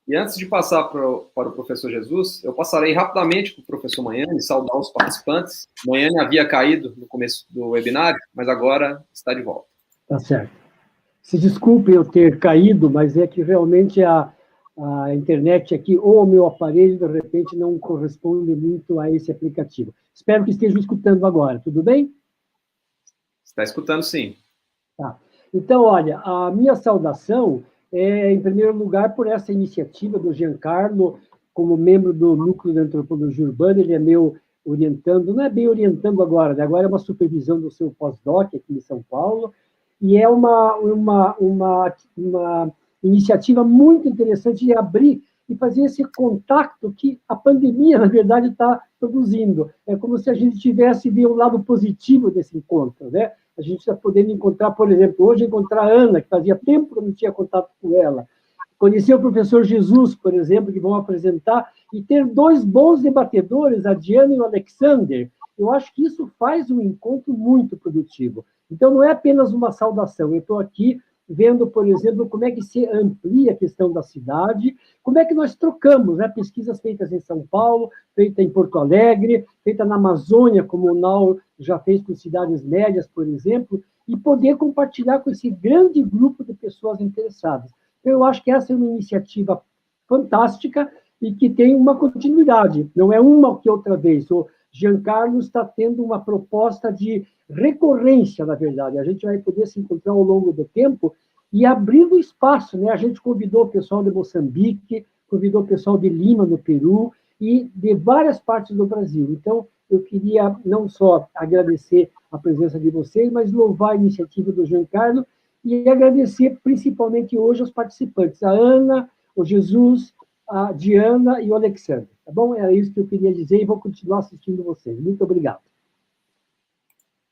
Speaker 1: E antes de passar para o professor Jesus, eu passarei rapidamente para o professor Manhani e saudar os participantes. Manhani havia caído no começo do webinário, mas agora está de volta.
Speaker 3: Tá certo. Se desculpe eu ter caído, mas é que realmente a internet aqui, ou o meu aparelho, de repente, não corresponde muito a esse aplicativo. Espero que estejam escutando agora, tudo bem?
Speaker 1: Está escutando, sim.
Speaker 3: Tá. Então, olha, a minha saudação é, em primeiro lugar, por essa iniciativa do Giancarlo, como membro do Núcleo de Antropologia Urbana, ele é meu orientando, não é bem orientando agora, né? Agora é uma supervisão do seu pós-doc aqui em São Paulo, e é uma iniciativa muito interessante de abrir e fazer esse contato que a pandemia, na verdade, está produzindo. É como se a gente tivesse ver o lado positivo desse encontro, né? A gente está podendo encontrar, por exemplo, hoje encontrar a Ana, que fazia tempo que eu não tinha contato com ela. Conhecer o professor Jesus, por exemplo, que vão apresentar, e ter dois bons debatedores, a Diana e o Alexander. Eu acho que isso faz um encontro muito produtivo. Então, não é apenas uma saudação. Eu estou aqui vendo, por exemplo, como é que se amplia a questão da cidade, como é que nós trocamos, né? Pesquisas feitas em São Paulo, feitas em Porto Alegre, feitas na Amazônia, como o NAU já fez com cidades médias, por exemplo, e poder compartilhar com esse grande grupo de pessoas interessadas. Eu acho que essa é uma iniciativa fantástica e que tem uma continuidade, não é uma que outra vez. O Giancarlo está tendo uma proposta de recorrência, na verdade. A gente vai poder se encontrar ao longo do tempo e abrindo espaço, né? A gente convidou o pessoal de Moçambique, convidou o pessoal de Lima, no Peru, e de várias partes do Brasil. Então, eu queria não só agradecer a presença de vocês, mas louvar a iniciativa do Giancarlo e agradecer principalmente hoje aos participantes, a Ana, o Jesus, a Diana e o Alexandre. Tá bom? Era isso que eu queria dizer e vou continuar assistindo vocês. Muito obrigado.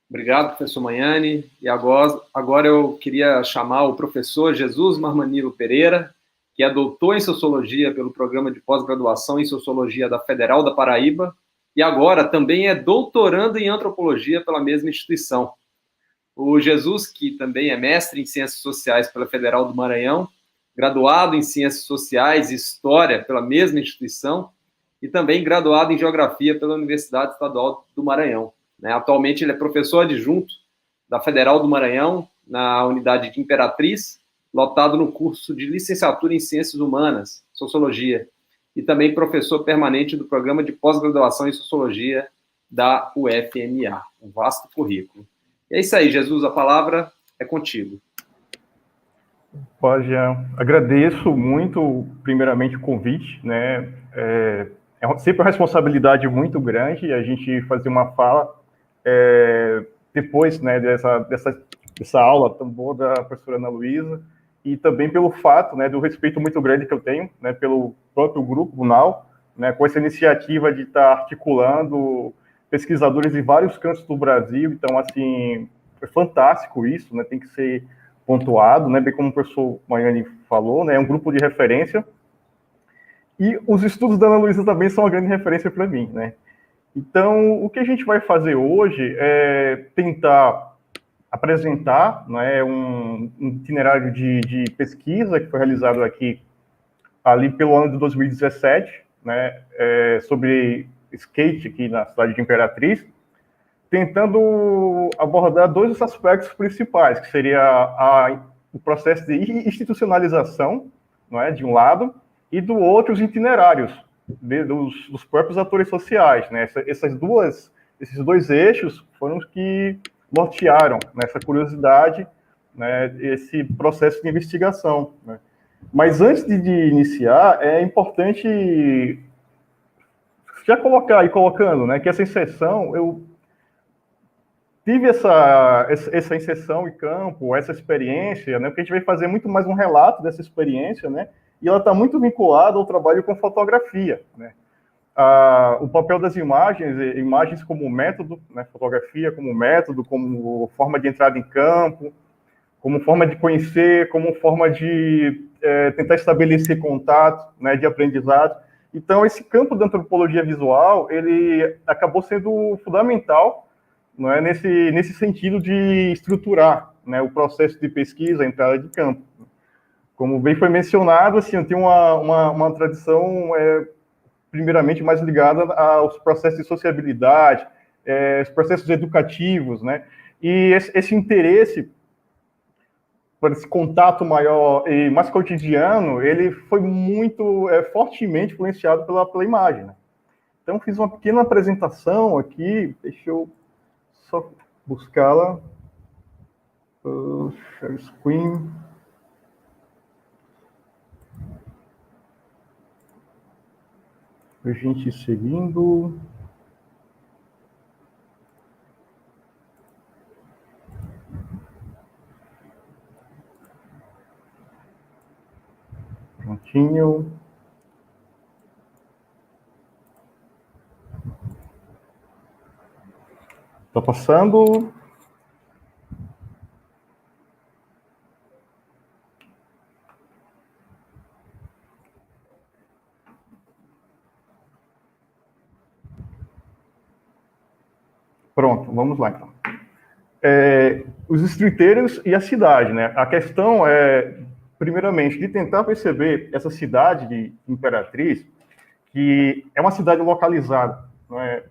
Speaker 1: Obrigado, professor Manhani. E agora eu queria chamar o professor Jesus Marmanilo Pereira, que é doutor em Sociologia pelo Programa de Pós-Graduação em Sociologia da Federal da Paraíba, e agora também é doutorando em Antropologia pela mesma instituição. O Jesus, que também é mestre em Ciências Sociais pela Federal do Maranhão, graduado em Ciências Sociais e História pela mesma instituição, e também graduado em Geografia pela Universidade Estadual do Maranhão. Atualmente ele é professor adjunto da Federal do Maranhão, na unidade de Imperatriz, lotado no curso de Licenciatura em Ciências Humanas, Sociologia, e também professor permanente do Programa de Pós-Graduação em Sociologia da UFMA. Um vasto currículo. E é isso aí, Jesus, a palavra é contigo.
Speaker 4: Jean, agradeço muito, primeiramente, o convite, né? É sempre uma responsabilidade muito grande a gente fazer uma fala depois, né, dessa aula tão boa da professora Ana Luísa, e também pelo fato, né, do respeito muito grande que eu tenho, né, pelo próprio grupo UNAL, né, com essa iniciativa de estar articulando pesquisadores de vários cantos do Brasil. Então, assim, é fantástico isso, né, tem que ser pontuado, né, bem como o professor Mariane falou, né, é um grupo de referência, e os estudos da Ana Luísa também são uma grande referência para mim, né. Então, o que a gente vai fazer hoje é tentar apresentar, né, um itinerário de pesquisa que foi realizado ali pelo ano de 2017, né, sobre skate aqui na cidade de Imperatriz, tentando abordar dois aspectos principais, que seria o processo de institucionalização, não é, de um lado, e do outro os itinerários dos próprios atores sociais, né? Esses dois eixos foram os que nortearam nessa curiosidade, né, esse processo de investigação, né? Mas antes de iniciar, é importante já colocando, né, que essa inserção, eu tive essa inserção em campo, essa experiência, né, porque a gente vai fazer muito mais um relato dessa experiência, né, e ela está muito vinculada ao trabalho com fotografia, né. O papel das imagens como método, né, fotografia como método, como forma de entrada em campo, como forma de conhecer, como forma de tentar estabelecer contato, né, de aprendizado. Então, esse campo da antropologia visual, ele acabou sendo fundamental, não é, nesse sentido de estruturar, né, o processo de pesquisa, a entrada de campo. Como bem foi mencionado, assim, eu tenho uma tradição primeiramente mais ligada aos processos de sociabilidade, os processos educativos, né? E esse interesse por esse contato maior e mais cotidiano, ele foi muito fortemente influenciado pela imagem, né? Então, fiz uma pequena apresentação aqui, deixa eu só buscá-la. Share screen. A gente seguindo. Prontinho. Tá passando. Pronto, vamos lá, então. Os estreiteiros e a cidade, né? A questão é, primeiramente, de tentar perceber essa cidade de Imperatriz, que é uma cidade localizada, né,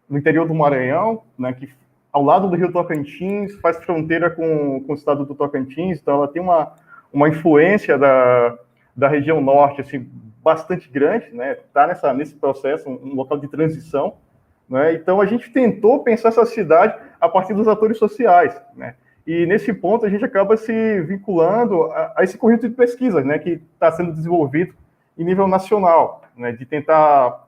Speaker 4: no interior do Maranhão, né, que ao lado do Rio Tocantins, faz fronteira com o estado do Tocantins, então ela tem uma influência da região norte, assim, bastante grande, né? Está nesse processo, um local de transição, né? Então, a gente tentou pensar essa cidade a partir dos atores sociais, né? E, nesse ponto, a gente acaba se vinculando a esse conjunto de pesquisas, né, que está sendo desenvolvido em nível nacional, né, de tentar,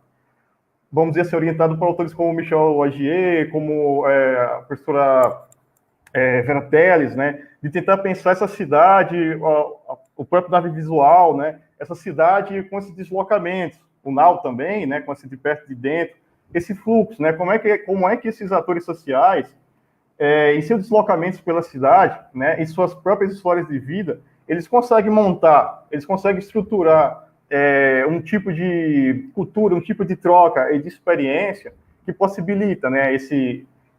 Speaker 4: vamos dizer assim, orientado por autores como Michel Agier, como a professora Vera Teles, né, de tentar pensar essa cidade, o próprio nave visual, né, essa cidade com esses deslocamentos, o NAU também, né, com esse de perto e de dentro, esse fluxo, né? Como é que esses atores sociais, em seus deslocamentos pela cidade, né, em suas próprias histórias de vida, eles conseguem montar, eles conseguem estruturar um tipo de cultura, um tipo de troca e de experiência que possibilita, né,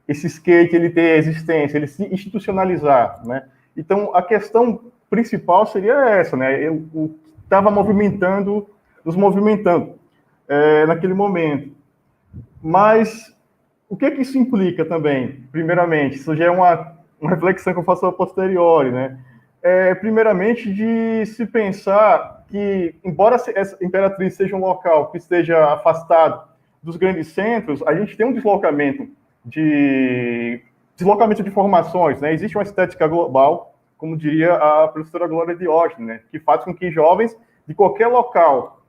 Speaker 4: esse skate ele ter existência, ele se institucionalizar, né? Então, a questão principal seria essa, né? O que estava nos movimentando naquele momento. Mas o que isso implica também? Primeiramente, isso já é uma reflexão que eu faço a posteriori, né? Primeiramente, de se pensar que, embora essa Imperatriz seja um local que esteja afastado dos grandes centros, a gente tem um deslocamento de informações, né? Existe uma estética global, como diria a professora Glória Diógenes, né? Que faz com que jovens de qualquer local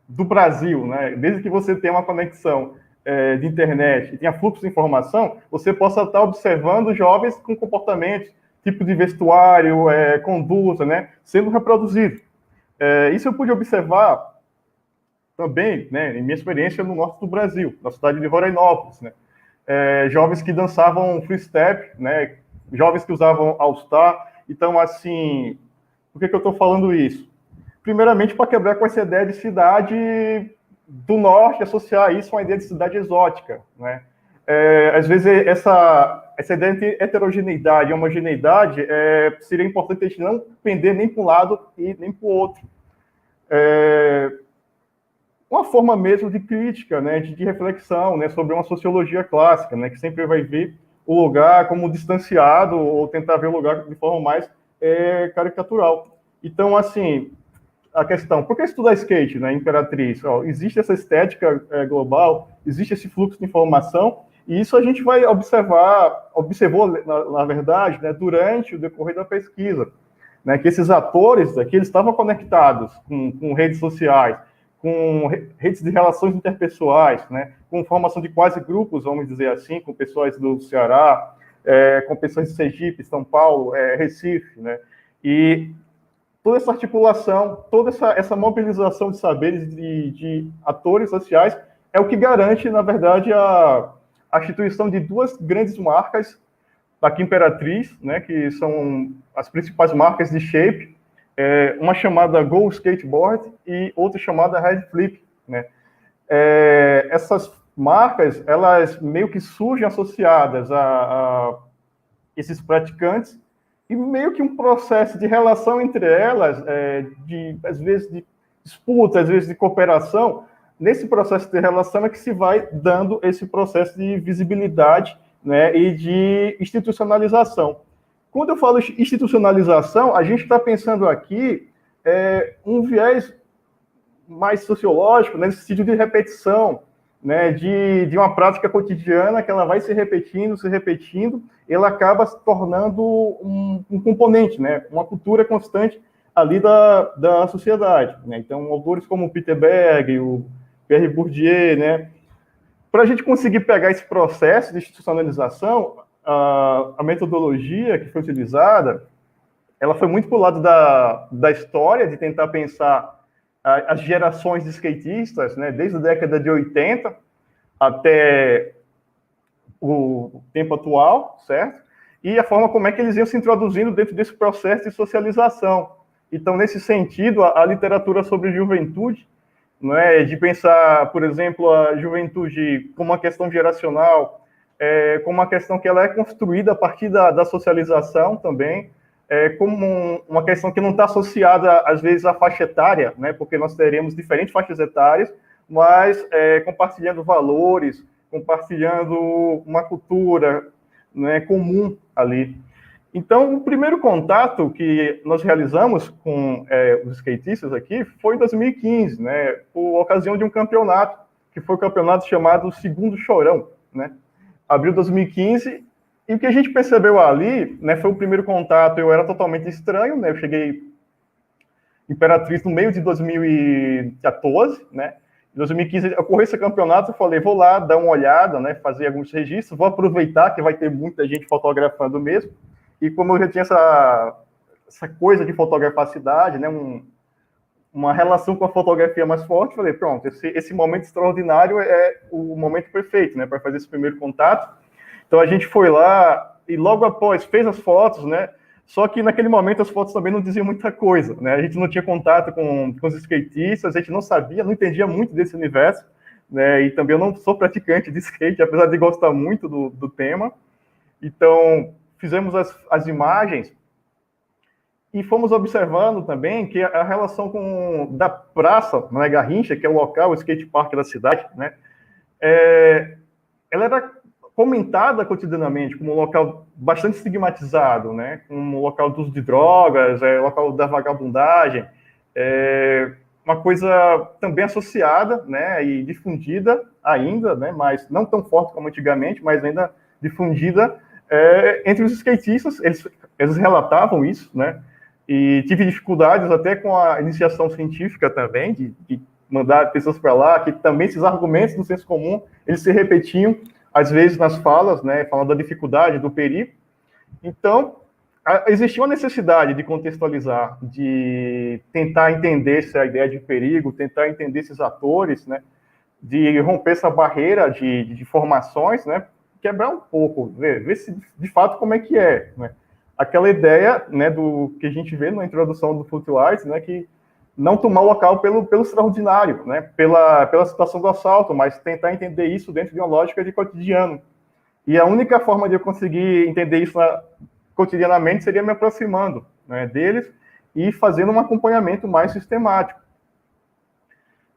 Speaker 4: do Brasil, né? Desde que você tenha uma conexão de internet e tenha fluxo de informação, você possa estar observando jovens com comportamentos, tipo de vestuário, conduta, né? Sendo reproduzido. Isso eu pude observar também, né, em minha experiência no norte do Brasil, na cidade de Rorainópolis, né? Jovens que dançavam free step, né? Jovens que usavam all-star. Então, assim, por que eu estou falando isso? Primeiramente, para quebrar com essa ideia de cidade do norte, associar isso a uma ideia de cidade exótica, né? Às vezes, essa ideia de heterogeneidade e homogeneidade seria importante a gente não pender nem para um lado e nem para o outro. Uma forma mesmo de crítica, né, de reflexão, né, sobre uma sociologia clássica, né, que sempre vai ver o lugar como distanciado ou tentar ver o lugar de forma mais caricatural. Então, assim, a questão, por que estudar skate, né, Imperatriz? Existe essa estética global, existe esse fluxo de informação, e isso a gente vai observou, na verdade, né, durante o decorrer da pesquisa, né, que esses atores aqui, eles estavam conectados com redes sociais, com redes de relações interpessoais, né, com formação de quase grupos, vamos dizer assim, com pessoas do Ceará, com pessoas de Sergipe, São Paulo, Recife, né, e toda essa articulação, toda essa mobilização de saberes de atores sociais é o que garante, na verdade, a instituição de duas grandes marcas daqui Imperatriz, né, que são as principais marcas de shape, uma chamada Go Skateboard e outra chamada Red Flip, né? Essas marcas, elas meio que surgem associadas a esses praticantes e meio que um processo de relação entre elas, às vezes de disputa, às vezes de cooperação. Nesse processo de relação é que se vai dando esse processo de visibilidade, né, e de institucionalização. Quando eu falo institucionalização, a gente está pensando aqui um viés mais sociológico, né, nesse sentido de repetição, né, de uma prática cotidiana que ela vai se repetindo, ela acaba se tornando um componente, né, uma cultura constante ali da sociedade, né? Então, autores como o Peter Berg, o Pierre Bourdieu, né, para a gente conseguir pegar esse processo de institucionalização, a metodologia que foi utilizada, ela foi muito para o lado da história, de tentar pensar as gerações de skatistas, né, desde a década de 80 até o tempo atual, certo? E a forma como é que eles iam se introduzindo dentro desse processo de socialização. Então, nesse sentido, a literatura sobre juventude, não é, de pensar, por exemplo, a juventude como uma questão geracional, como uma questão que ela é construída a partir da socialização também, como uma questão que não está associada, às vezes, à faixa etária, né, porque nós teremos diferentes faixas etárias, mas compartilhando valores, compartilhando uma cultura, né, comum ali. Então, o primeiro contato que nós realizamos com os skatistas aqui foi em 2015, né, por ocasião de um campeonato, que foi o campeonato chamado Segundo Chorão, né? Abril de 2015, e o que a gente percebeu ali, né, foi o primeiro contato. Eu era totalmente estranho, né, eu cheguei em Imperatriz no meio de 2014, né, em 2015 ocorreu esse campeonato, eu falei, vou lá dar uma olhada, né, fazer alguns registros, vou aproveitar que vai ter muita gente fotografando mesmo, e como eu já tinha essa coisa de fotografar a cidade, né, uma relação com a fotografia mais forte, falei, pronto, esse momento extraordinário é o momento perfeito, né, para fazer esse primeiro contato. Então a gente foi lá e logo após fez as fotos, né, só que naquele momento as fotos também não diziam muita coisa, né, a gente não tinha contato com os skatistas, a gente não sabia, não entendia muito desse universo, né? E também eu não sou praticante de skate, apesar de gostar muito do tema. Então, fizemos as imagens e fomos observando também que a relação da praça, né, Garrincha, que é o local, o skate park da cidade, né, ela era comentada cotidianamente como um local bastante estigmatizado, né, como um local do uso de drogas, local da vagabundagem, uma coisa também associada, né, e difundida ainda, né, mas não tão forte como antigamente, mas ainda difundida entre os skatistas. Eles relatavam isso, né, e tive dificuldades até com a iniciação científica também, de mandar pessoas para lá, que também esses argumentos do senso comum, eles se repetiam, às vezes, nas falas, né, falando da dificuldade, do perigo. Então, existia uma necessidade de contextualizar, de tentar entender essa ideia de perigo, tentar entender esses atores, né, de romper essa barreira de formações, né, quebrar um pouco, ver se, de fato, como é que é, né. Aquela ideia, né, do que a gente vê na introdução do Footlights, né, que não tomar o local pelo extraordinário, né, pela situação do assalto, mas tentar entender isso dentro de uma lógica de cotidiano. E a única forma de eu conseguir entender isso cotidianamente seria me aproximando, né, deles e fazendo um acompanhamento mais sistemático.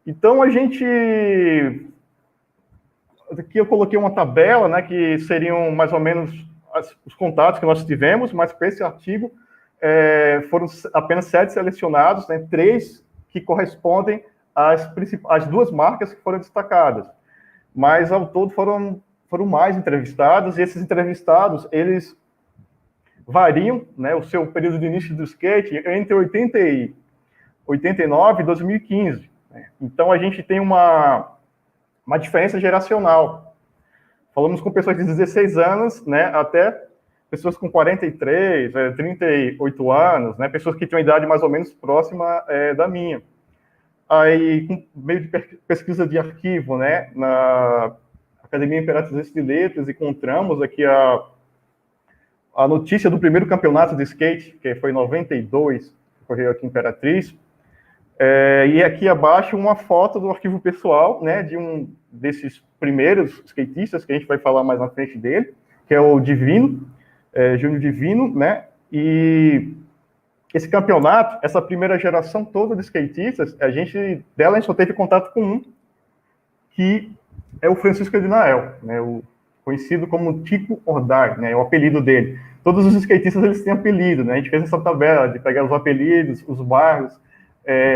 Speaker 4: Então, aqui eu coloquei uma tabela, né, que seriam mais ou menos os contatos que nós tivemos, mas para esse artigo foram apenas 7 selecionados, né, 3 que correspondem às 2 marcas que foram destacadas. Mas, ao todo, foram mais entrevistados, e esses entrevistados, eles variam, né, o seu período de início do skate entre 89 e 2015. Né? Então, a gente tem uma diferença geracional. Falamos com pessoas de 16 anos, né, até pessoas com 43, 38 anos, né, pessoas que tinham uma idade mais ou menos próxima da minha. Aí, com meio de pesquisa de arquivo, né, na Academia Imperatriz de Letras, encontramos aqui a notícia do primeiro campeonato de skate, que foi em 92, que ocorreu aqui em Imperatriz. E aqui abaixo uma foto do arquivo pessoal, né, de um desses primeiros skatistas, que a gente vai falar mais na frente dele, que é o Divino, Júnior Divino, né, e esse campeonato, essa primeira geração toda de skatistas, a gente só teve contato com um, que é o Francisco Edinael, né, o conhecido como Tico Ordar, né, é o apelido dele. Todos os skatistas, eles têm apelido, né, a gente fez essa tabela de pegar os apelidos, os bairros,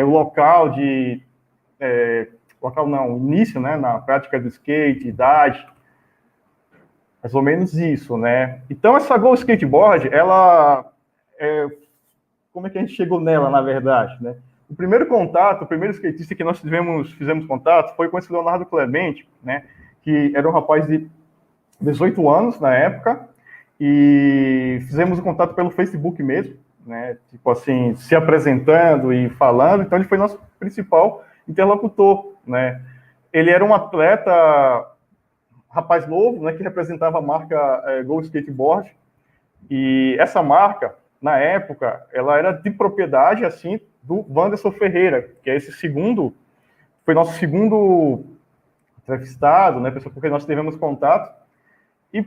Speaker 4: o local início, né, na prática do skate, idade, mais ou menos isso, né. Então, essa Go Skateboard, ela, como é que a gente chegou nela, na verdade, né? O primeiro skatista que nós fizemos contato foi com esse Leonardo Clemente, né, que era um rapaz de 18 anos na época, e fizemos o contato pelo Facebook mesmo, né, tipo assim, se apresentando e falando. Então, ele foi nosso principal interlocutor, né. Ele era um atleta, rapaz novo, né, que representava a marca Go Skateboard, e essa marca, na época, ela era de propriedade, assim, do Wanderson Ferreira, que é foi nosso segundo entrevistado, né, pessoa com quem nós tivemos contato. E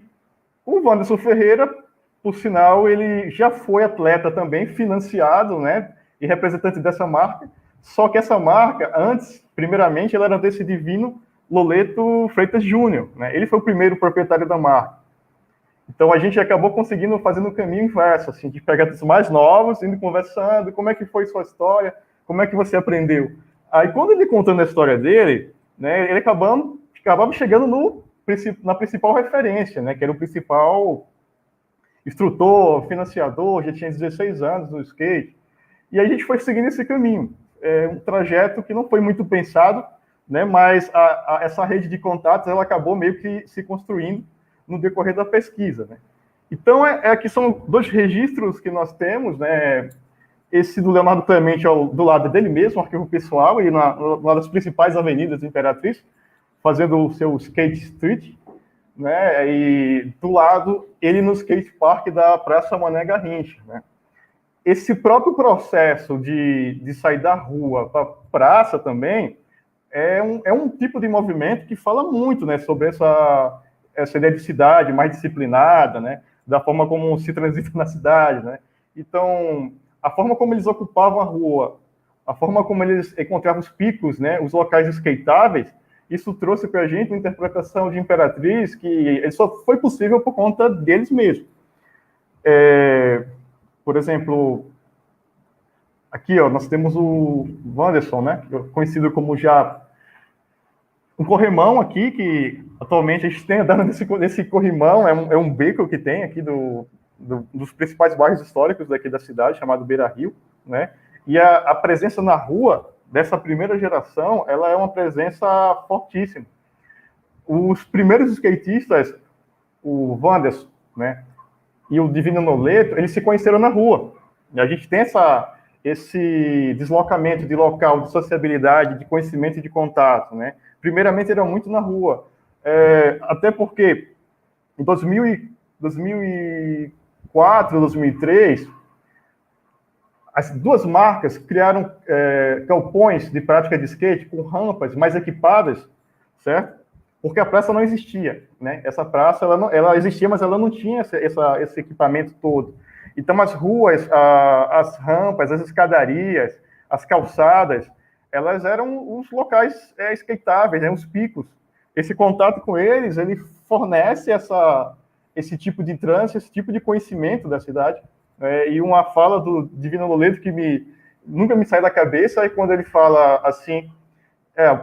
Speaker 4: o Wanderson Ferreira, por sinal, ele já foi atleta também, financiado, né, e representante dessa marca, só que essa marca, antes, primeiramente, ela era desse Divino Loleto Freitas Júnior, né, ele foi o primeiro proprietário da marca. Então, a gente acabou conseguindo fazer o caminho inverso, assim, de pegar os mais novos, indo conversando, como é que foi sua história, como é que você aprendeu. Aí, quando ele contando a história dele, né, ele acabava chegando na principal referência, né, que era o principal instrutor, financiador, já tinha 16 anos no skate, e a gente foi seguindo esse caminho. Um trajeto que não foi muito pensado, né, mas essa rede de contatos, ela acabou meio que se construindo no decorrer da pesquisa, né. Então, aqui são 2 registros que nós temos, né, esse do Leonardo Clemente do lado dele mesmo, arquivo pessoal, e uma das principais avenidas de Imperatriz, fazendo o seu skate street, né, e do lado, ele no skate park da Praça Mané Garrincha, né. Esse próprio processo de sair da rua para a praça também, é um tipo de movimento que fala muito, né, sobre essa ideia de cidade mais disciplinada, né, da forma como se transita na cidade, né. Então, a forma como eles ocupavam a rua, a forma como eles encontravam os picos, né, os locais skateáveis, isso trouxe para a gente uma interpretação de Imperatriz que só foi possível por conta deles mesmos. Por exemplo, aqui, ó, nós temos o Wanderson, né, conhecido como já um corrimão aqui, que atualmente a gente tem andando nesse corrimão, é um beco que tem aqui dos principais bairros históricos daqui da cidade, chamado Beira Rio, né, e a presença na rua dessa primeira geração, ela é uma presença fortíssima. Os primeiros skatistas, o Wanderson, né, e o Divino Noleto, eles se conheceram na rua. E a gente tem esse deslocamento de local, de sociabilidade, de conhecimento e de contato, né? Primeiramente, era muito na rua. Até porque, em 2004, 2003, as duas marcas criaram galpões de prática de skate com rampas mais equipadas, certo? Porque a praça não existia, né? Essa praça, ela existia, mas ela não tinha esse equipamento todo. Então, as ruas, as rampas, as escadarias, as calçadas, elas eram os locais skateáveis, né? Os picos. Esse contato com eles, ele fornece esse tipo de trânsito, esse tipo de conhecimento da cidade. E uma fala do Divino Noleto que nunca me sai da cabeça é quando ele fala assim...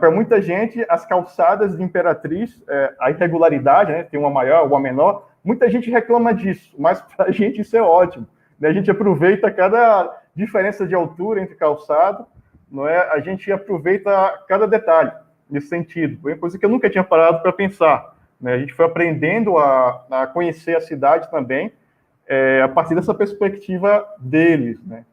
Speaker 4: para muita gente, as calçadas de Imperatriz, a irregularidade, né, tem uma maior, uma menor, muita gente reclama disso, mas para a gente isso é ótimo. Né? A gente aproveita cada diferença de altura entre calçado, não é? A gente aproveita cada detalhe nesse sentido. Foi uma coisa que eu nunca tinha parado para pensar. Né? A gente foi aprendendo a conhecer a cidade também, a partir dessa perspectiva deles, né?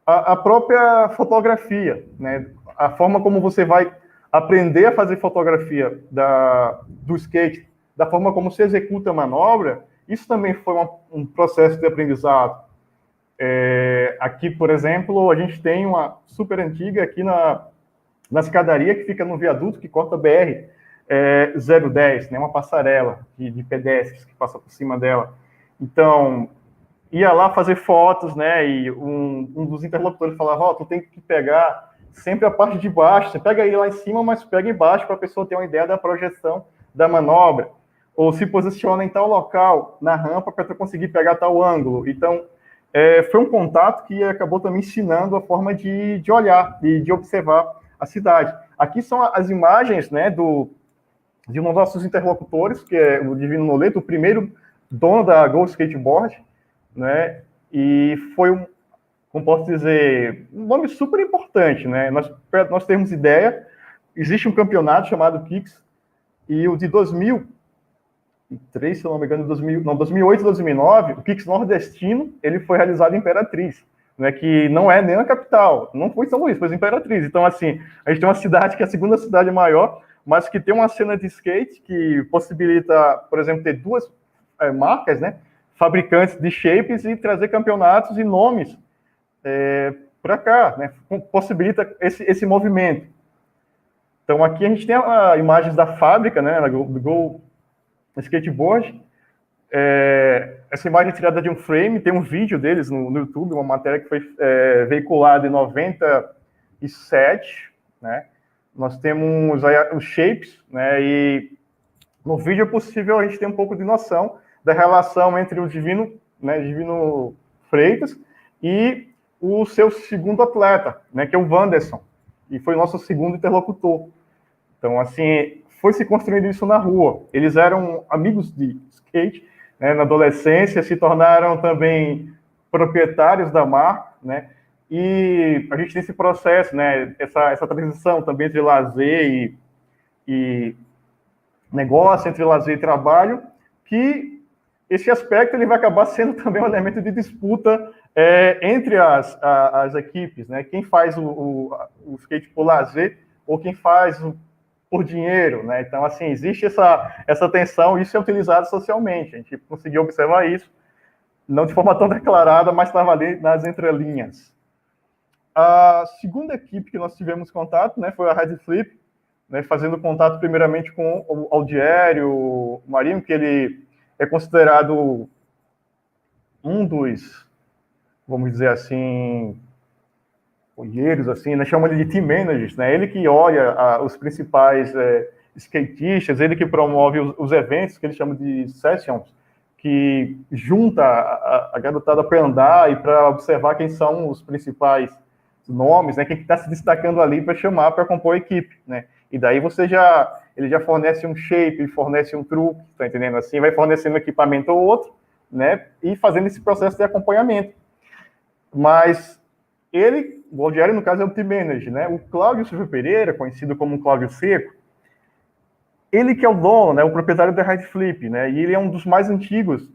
Speaker 4: A própria fotografia, né? A forma como você vai aprender a fazer fotografia do skate, da forma como se executa a manobra, isso também foi um processo de aprendizado. Aqui, por exemplo, a gente tem uma super antiga aqui na escadaria que fica no viaduto que corta a BR 010, né? Uma passarela de pedestres que passa por cima dela. Então, ia lá fazer fotos, né? E um dos interlocutores falava: tu tem que pegar sempre a parte de baixo, você pega aí lá em cima, mas pega embaixo para a pessoa ter uma ideia da projeção da manobra, ou se posiciona em tal local, na rampa, para tu conseguir pegar tal ângulo. Então, foi um contato que acabou também ensinando a forma de olhar e de observar a cidade. Aqui são as imagens, né, de um dos nossos interlocutores, que é o Divino Noleto, o primeiro dono da Go Skateboard, né, e foi como posso dizer, um nome super importante, né? Nós temos ideia, existe um campeonato chamado Kicks, e o de 2003, se eu não me engano, 2008 e 2009, o Kicks nordestino, ele foi realizado em Imperatriz, né? Que não é nem a capital, não foi São Luís, foi Imperatriz. Então, assim, a gente tem uma cidade que é a segunda cidade maior, mas que tem uma cena de skate que possibilita, por exemplo, ter duas marcas, né? Fabricantes de shapes e trazer campeonatos e nomes para cá, né? Possibilita esse movimento. Então, aqui a gente tem imagens da fábrica, né, do Go Skateboard. Essa imagem é tirada de um frame, tem um vídeo deles no YouTube, uma matéria que foi veiculada em 97, né? Nós temos os shapes, né, e no vídeo é possível a gente ter um pouco de noção da relação entre o Divino, né, Divino Freitas, e o seu segundo atleta, né, que é o Wanderson, e foi o nosso segundo interlocutor. Então, assim, foi se construindo isso na rua. Eles eram amigos de skate, né, na adolescência, se tornaram também proprietários da marca, né, e a gente tem esse processo, né, essa transição também entre lazer e negócio, entre lazer e trabalho, que esse aspecto ele vai acabar sendo também um elemento de disputa entre as equipes, né? Quem faz o skate por lazer ou quem faz por dinheiro, né? Então, assim, existe essa tensão e isso é utilizado socialmente. A gente conseguiu observar isso, não de forma tão declarada, mas estava ali nas entrelinhas. A segunda equipe que nós tivemos contato, né, foi a Red Flip, né, fazendo contato primeiramente com o Aldiério Marinho, que ele é considerado um dos, vamos dizer assim, olheiros, assim, né, chamam ele de team managers, né, ele que olha os principais skatistas, ele que promove os eventos, que ele chama de sessions, que junta a garotada para andar e para observar quem são os principais nomes, né, quem está se destacando ali para chamar para compor a equipe, né, e daí ele já fornece um shape, fornece um truque, tá entendendo assim, vai fornecendo um equipamento ou outro, né, e fazendo esse processo de acompanhamento. Mas o Aldiério, no caso, é o team manager, né, o Cláudio Silva Pereira, conhecido como Cláudio Seco, ele que é o dono, né, o proprietário da Red Flip, né, e ele é um dos mais antigos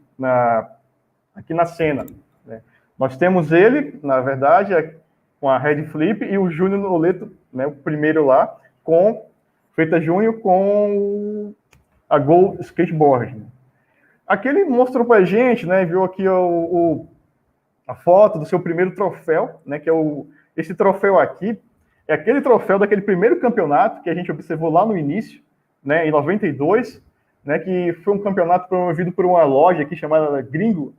Speaker 4: aqui na cena, né. Nós temos ele, na verdade, com a Red Flip, e o Júnior Noleto, né, o primeiro lá, com Freitas Júnior, com a Gol Skateboard. Né. Aqui ele mostrou pra gente, né, viu aqui a foto do seu primeiro troféu, né, que é esse troféu aqui, é aquele troféu daquele primeiro campeonato que a gente observou lá no início, né, em 92, né, que foi um campeonato promovido por uma loja aqui chamada Gringo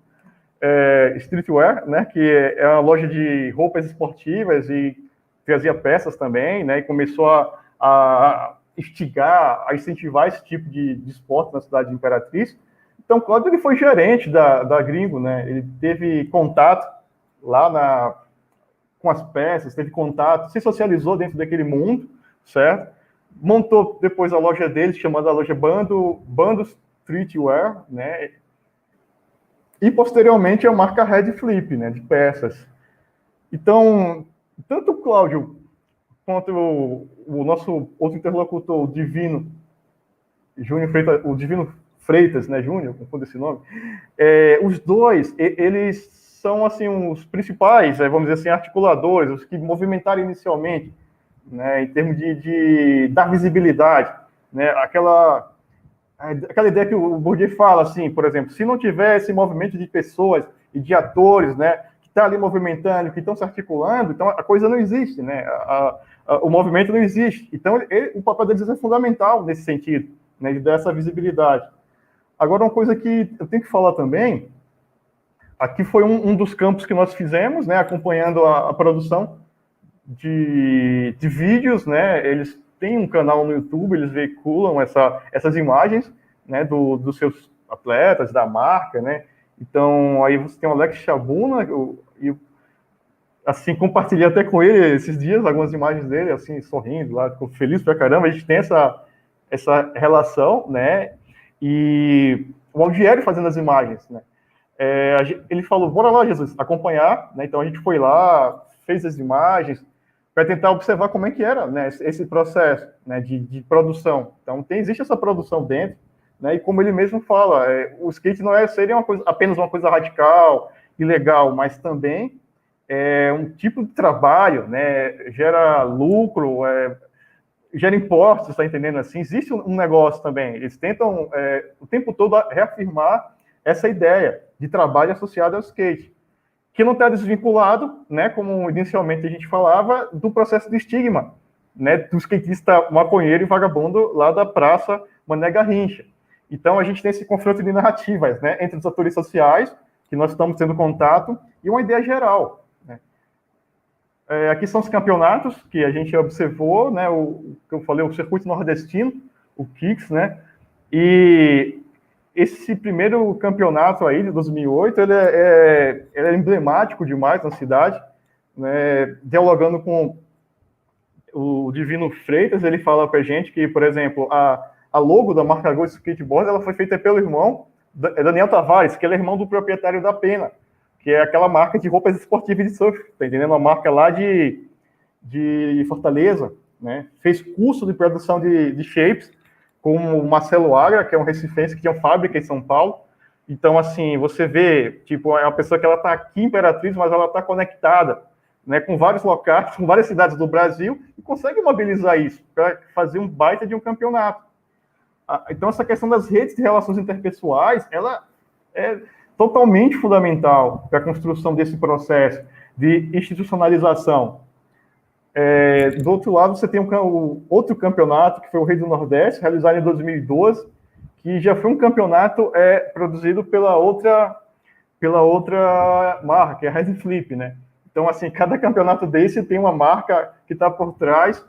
Speaker 4: Streetwear, né, que é uma loja de roupas esportivas e trazia peças também, né, e começou a instigar, a incentivar esse tipo de esporte na cidade de Imperatriz. Então, Cláudio, ele foi gerente da Gringo, né, ele teve contato lá com as peças, teve contato, se socializou dentro daquele mundo, certo? Montou depois a loja dele, chamada a loja Bando Streetwear, né? E posteriormente a marca Red Flip, né, de peças. Então, tanto o Cláudio quanto o nosso outro interlocutor, o Divino Freitas, né, Júnior, confundo esse nome, os dois, eles são, assim, os principais, vamos dizer assim, articuladores, os que movimentaram inicialmente, né, em termos de dar visibilidade, né, aquela ideia que o Bourdieu fala, assim, por exemplo, se não tiver esse movimento de pessoas e de atores, né, que está ali movimentando, que estão se articulando, então a coisa não existe, né, o movimento não existe. Então, o papel deles é fundamental nesse sentido, né, de dar essa visibilidade. Agora, uma coisa que eu tenho que falar também, aqui foi um dos campos que nós fizemos, né, acompanhando a produção de vídeos, né, eles têm um canal no YouTube, eles veiculam essas imagens, né, dos seus atletas, da marca, né, então aí você tem o Alex Chabuna, e assim, compartilhei até com ele esses dias algumas imagens dele, assim, sorrindo lá, ficou feliz pra caramba, a gente tem essa relação, né, e o Aldiério fazendo as imagens, né, ele falou, bora lá, Jesus, acompanhar, né, então a gente foi lá, fez as imagens, para tentar observar como é que era, né, esse processo, né, de produção. Então, existe essa produção dentro, né, e como ele mesmo fala, o skate não seria apenas uma coisa radical, ilegal, mas também um tipo de trabalho, né, gera lucro, gera impostos, está entendendo assim? Existe um negócio também. Eles tentam, o tempo todo, reafirmar essa ideia de trabalho associado ao skate, que não está desvinculado, né, como inicialmente a gente falava, do processo de estigma, né, do skatista maconheiro e vagabundo lá da Praça Mané Garrincha. Então, a gente tem esse confronto de narrativas, né, entre os atores sociais, que nós estamos tendo contato, e uma ideia geral. Né. Aqui são os campeonatos que a gente observou, né, o que eu falei, o Circuito Nordestino, o KICS, né, e esse primeiro campeonato aí, de 2008, ele é emblemático demais na cidade, né, dialogando com o Divino Freitas, ele fala pra gente que, por exemplo, a logo da marca Gol Skateboard, ela foi feita pelo irmão, Daniel Tavares, que ele é irmão do proprietário da Pena, que é aquela marca de roupas esportivas de surf, tá entendendo? Uma marca lá de Fortaleza, né, fez curso de produção de shapes, com o Marcelo Agra, que é um recifense que tinha uma fábrica em São Paulo. Então, assim, você vê, tipo, é uma pessoa que ela está aqui em Imperatriz, mas ela está conectada, né, com vários locais, com várias cidades do Brasil, e consegue mobilizar isso para fazer um baita de um campeonato. Então, essa questão das redes de relações interpessoais, ela é totalmente fundamental para a construção desse processo de institucionalização. Do outro lado, você tem o outro campeonato, que foi o Rei do Nordeste, realizado em 2012, que já foi um campeonato produzido pela outra marca, que é a Red Flip, né? Então, assim, cada campeonato desse tem uma marca que está por trás.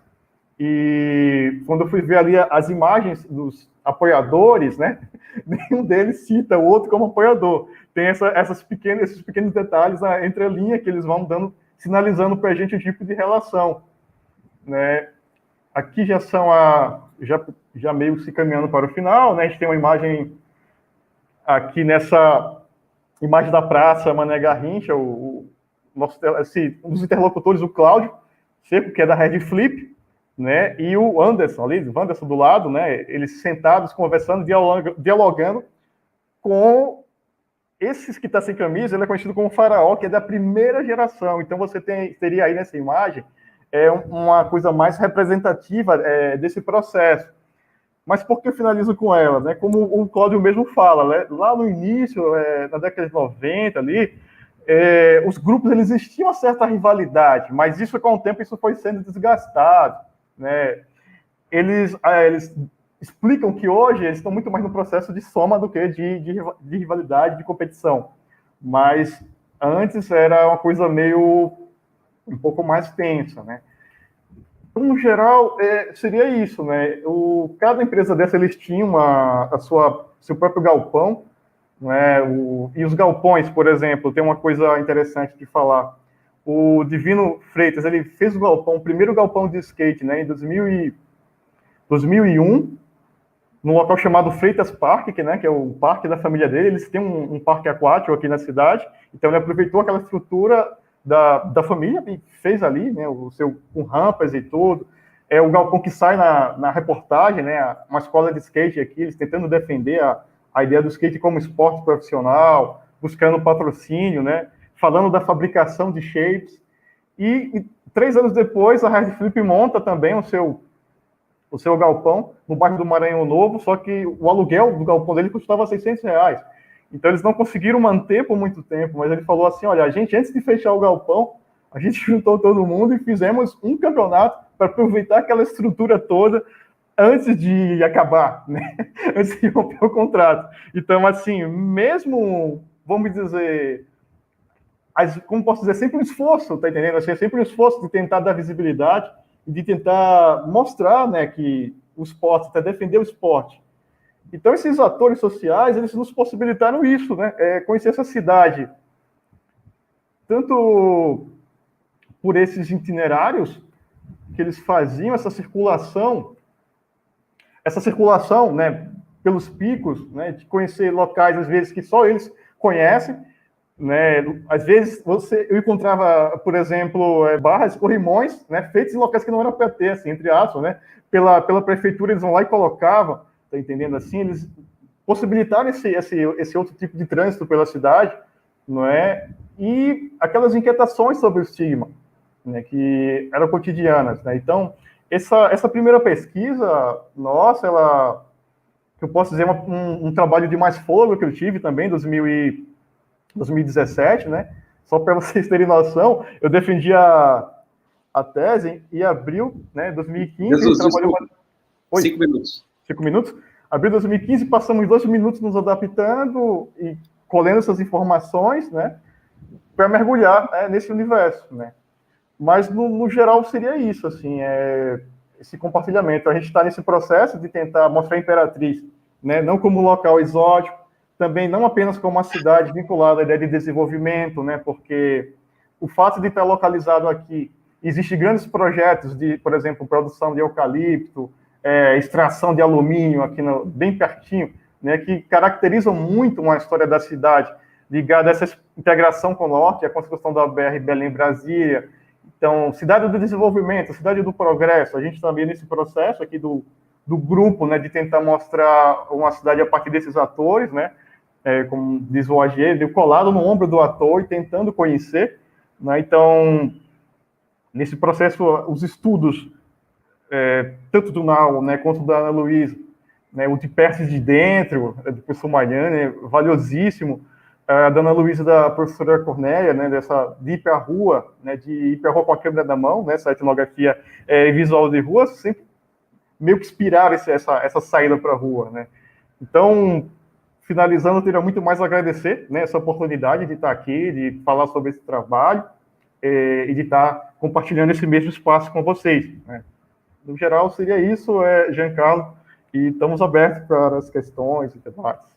Speaker 4: E quando eu fui ver ali as imagens dos apoiadores, né? Nenhum deles cita o outro como apoiador. Tem esses pequenos detalhes na entrelinha que eles vão sinalizando para a gente o tipo de relação, né? Aqui já são já meio se caminhando para o final, né? A gente tem uma imagem aqui nessa imagem da praça Mané Garrincha, um dos interlocutores, o Cláudio Seco, que é da Red Flip, né? E o Anderson ali, o Anderson do lado, né? Eles sentados, conversando, dialogando com esses que estão sem camisa. Ele é conhecido como Faraó, que é da primeira geração. Então você teria aí nessa imagem uma coisa mais representativa desse processo. Mas por que eu finalizo com ela, né? Como o Cláudio mesmo fala, né? Lá no início, na década de 90 ali, os grupos eles existiam uma certa rivalidade, mas isso com o tempo isso foi sendo desgastado, né? Eles explicam que hoje eles estão muito mais no processo de soma do que de rivalidade, de competição. Mas antes era uma coisa meio um pouco mais tensa, né? Então, no geral, seria isso, né? Cada empresa dessa, eles tinham seu próprio galpão, né? E os galpões, por exemplo, tem uma coisa interessante de falar. O Divino Freitas, ele fez o primeiro galpão de skate, né, em 2001, num local chamado Freitas Park, que é o parque da família dele. Eles têm um parque aquático aqui na cidade, então ele aproveitou aquela estrutura da família e fez ali, né, com rampas e tudo. O galpão que sai na reportagem, né, uma escola de skate aqui, eles tentando defender a ideia do skate como esporte profissional, buscando patrocínio, né, falando da fabricação de shapes. E 3 anos depois, a Red Flip monta também o seu galpão no bairro do Maranhão Novo, só que o aluguel do galpão dele custava R$600. Então, eles não conseguiram manter por muito tempo, mas ele falou assim, olha, a gente, antes de fechar o galpão, a gente juntou todo mundo e fizemos um campeonato para aproveitar aquela estrutura toda antes de acabar, né? Antes de romper o contrato. Então, assim, mesmo, vamos dizer, como posso dizer, sempre um esforço, tá entendendo? Assim, sempre um esforço de tentar dar visibilidade e de tentar mostrar, né, que o esporte, até defender o esporte. Então, esses atores sociais, eles nos possibilitaram isso, né? Conhecer essa cidade, tanto por esses itinerários que eles faziam, essa circulação, né, pelos picos, né, de conhecer locais, às vezes, que só eles conhecem, né? Às vezes, eu encontrava, por exemplo, barras, corrimões, né, feitos em locais que não eram para ter, assim, entre aspas, né? Pela prefeitura, eles vão lá e colocavam. Tá entendendo assim? Eles possibilitaram esse outro tipo de trânsito pela cidade, não é? E aquelas inquietações sobre o estigma, né, que eram cotidianas, né? Então, essa primeira pesquisa, nossa, que eu posso dizer, um trabalho de mais fôlego que eu tive também, 2017, né? Só para vocês terem noção, eu defendi a tese em abril, né, 2015.
Speaker 1: Jesus,
Speaker 4: trabalhou...
Speaker 1: 5 minutos.
Speaker 4: 5 minutos. Abril de 2015, passamos 2 minutos nos adaptando e colhendo essas informações, né, para mergulhar, né, nesse universo, né. Mas, no geral, seria isso, assim, esse compartilhamento. A gente está nesse processo de tentar mostrar a Imperatriz, né, não como um local exótico, também não apenas como uma cidade vinculada à ideia de desenvolvimento, né, porque o fato de estar localizado aqui, existem grandes projetos de, por exemplo, produção de eucalipto, extração de alumínio aqui bem pertinho, né, que caracterizam muito uma história da cidade, ligada a essa integração com o norte, a construção da BR Belém-Brasília. Então, cidade do desenvolvimento, cidade do progresso. A gente também nesse processo aqui do grupo, né, de tentar mostrar uma cidade a partir desses atores, né, como diz o AG, colado no ombro do ator e tentando conhecer, né. Então, nesse processo, os estudos tanto do Nau, né, quanto da Ana Luísa, né, o de perto de dentro, do professor Mariane, valiosíssimo. a dona Luísa, da professora Cornélia, né, de ir para a rua, né, de ir para a rua com a câmera na mão, né, essa etnografia visual de rua, sempre meio que inspirava essa saída para a rua, né. Então, finalizando, eu teria muito mais a agradecer, né, essa oportunidade de estar aqui, de falar sobre esse trabalho e de estar compartilhando esse mesmo espaço com vocês, né. No geral, seria isso, Giancarlo, e estamos abertos para as questões e debates.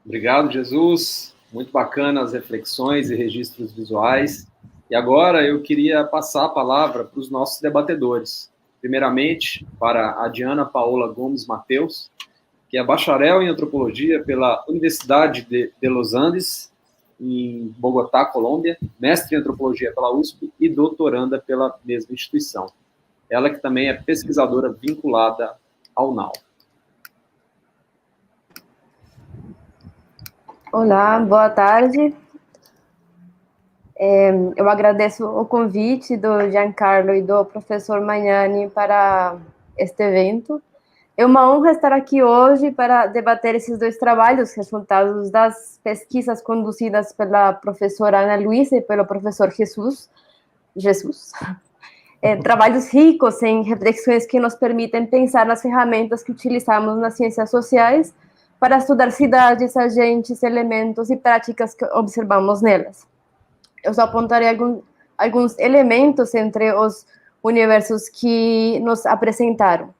Speaker 1: Obrigado, Jesus. Muito bacana as reflexões e registros visuais. E agora eu queria passar a palavra para os nossos debatedores. Primeiramente, para a Diana Paola Gomes Mateus, que é bacharel em antropologia pela Universidade de Los Andes, em Bogotá, Colômbia, mestre em antropologia pela USP e doutoranda pela mesma instituição. Ela que também é pesquisadora vinculada ao UNAL.
Speaker 5: Olá, boa tarde. Eu agradeço o convite do Giancarlo e do professor Magnani para este evento. É uma honra estar aqui hoje para debater esses dois trabalhos, resultados das pesquisas conduzidas pela professora Ana Luísa e pelo professor Jesus. Trabalhos ricos em reflexões que nos permitem pensar nas ferramentas que utilizamos nas ciências sociais para estudar cidades, agentes, elementos e práticas que observamos nelas. Eu só apontarei alguns elementos entre os universos que nos apresentaram.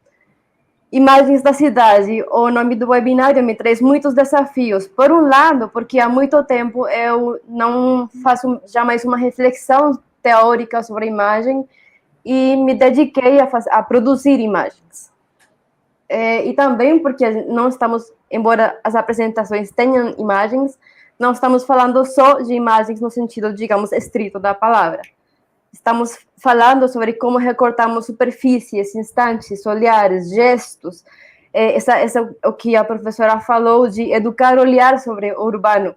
Speaker 5: Imagens da cidade, o nome do webinário me traz muitos desafios. Por um lado, porque há muito tempo eu não faço jamais uma reflexão teórica sobre a imagem e me dediquei a produzir imagens. E também porque não estamos, embora as apresentações tenham imagens, não estamos falando só de imagens no sentido, digamos, estrito da palavra. Estamos falando sobre como recortamos superfícies, instantes, olhares, gestos. O que a professora falou de educar o olhar sobre o urbano.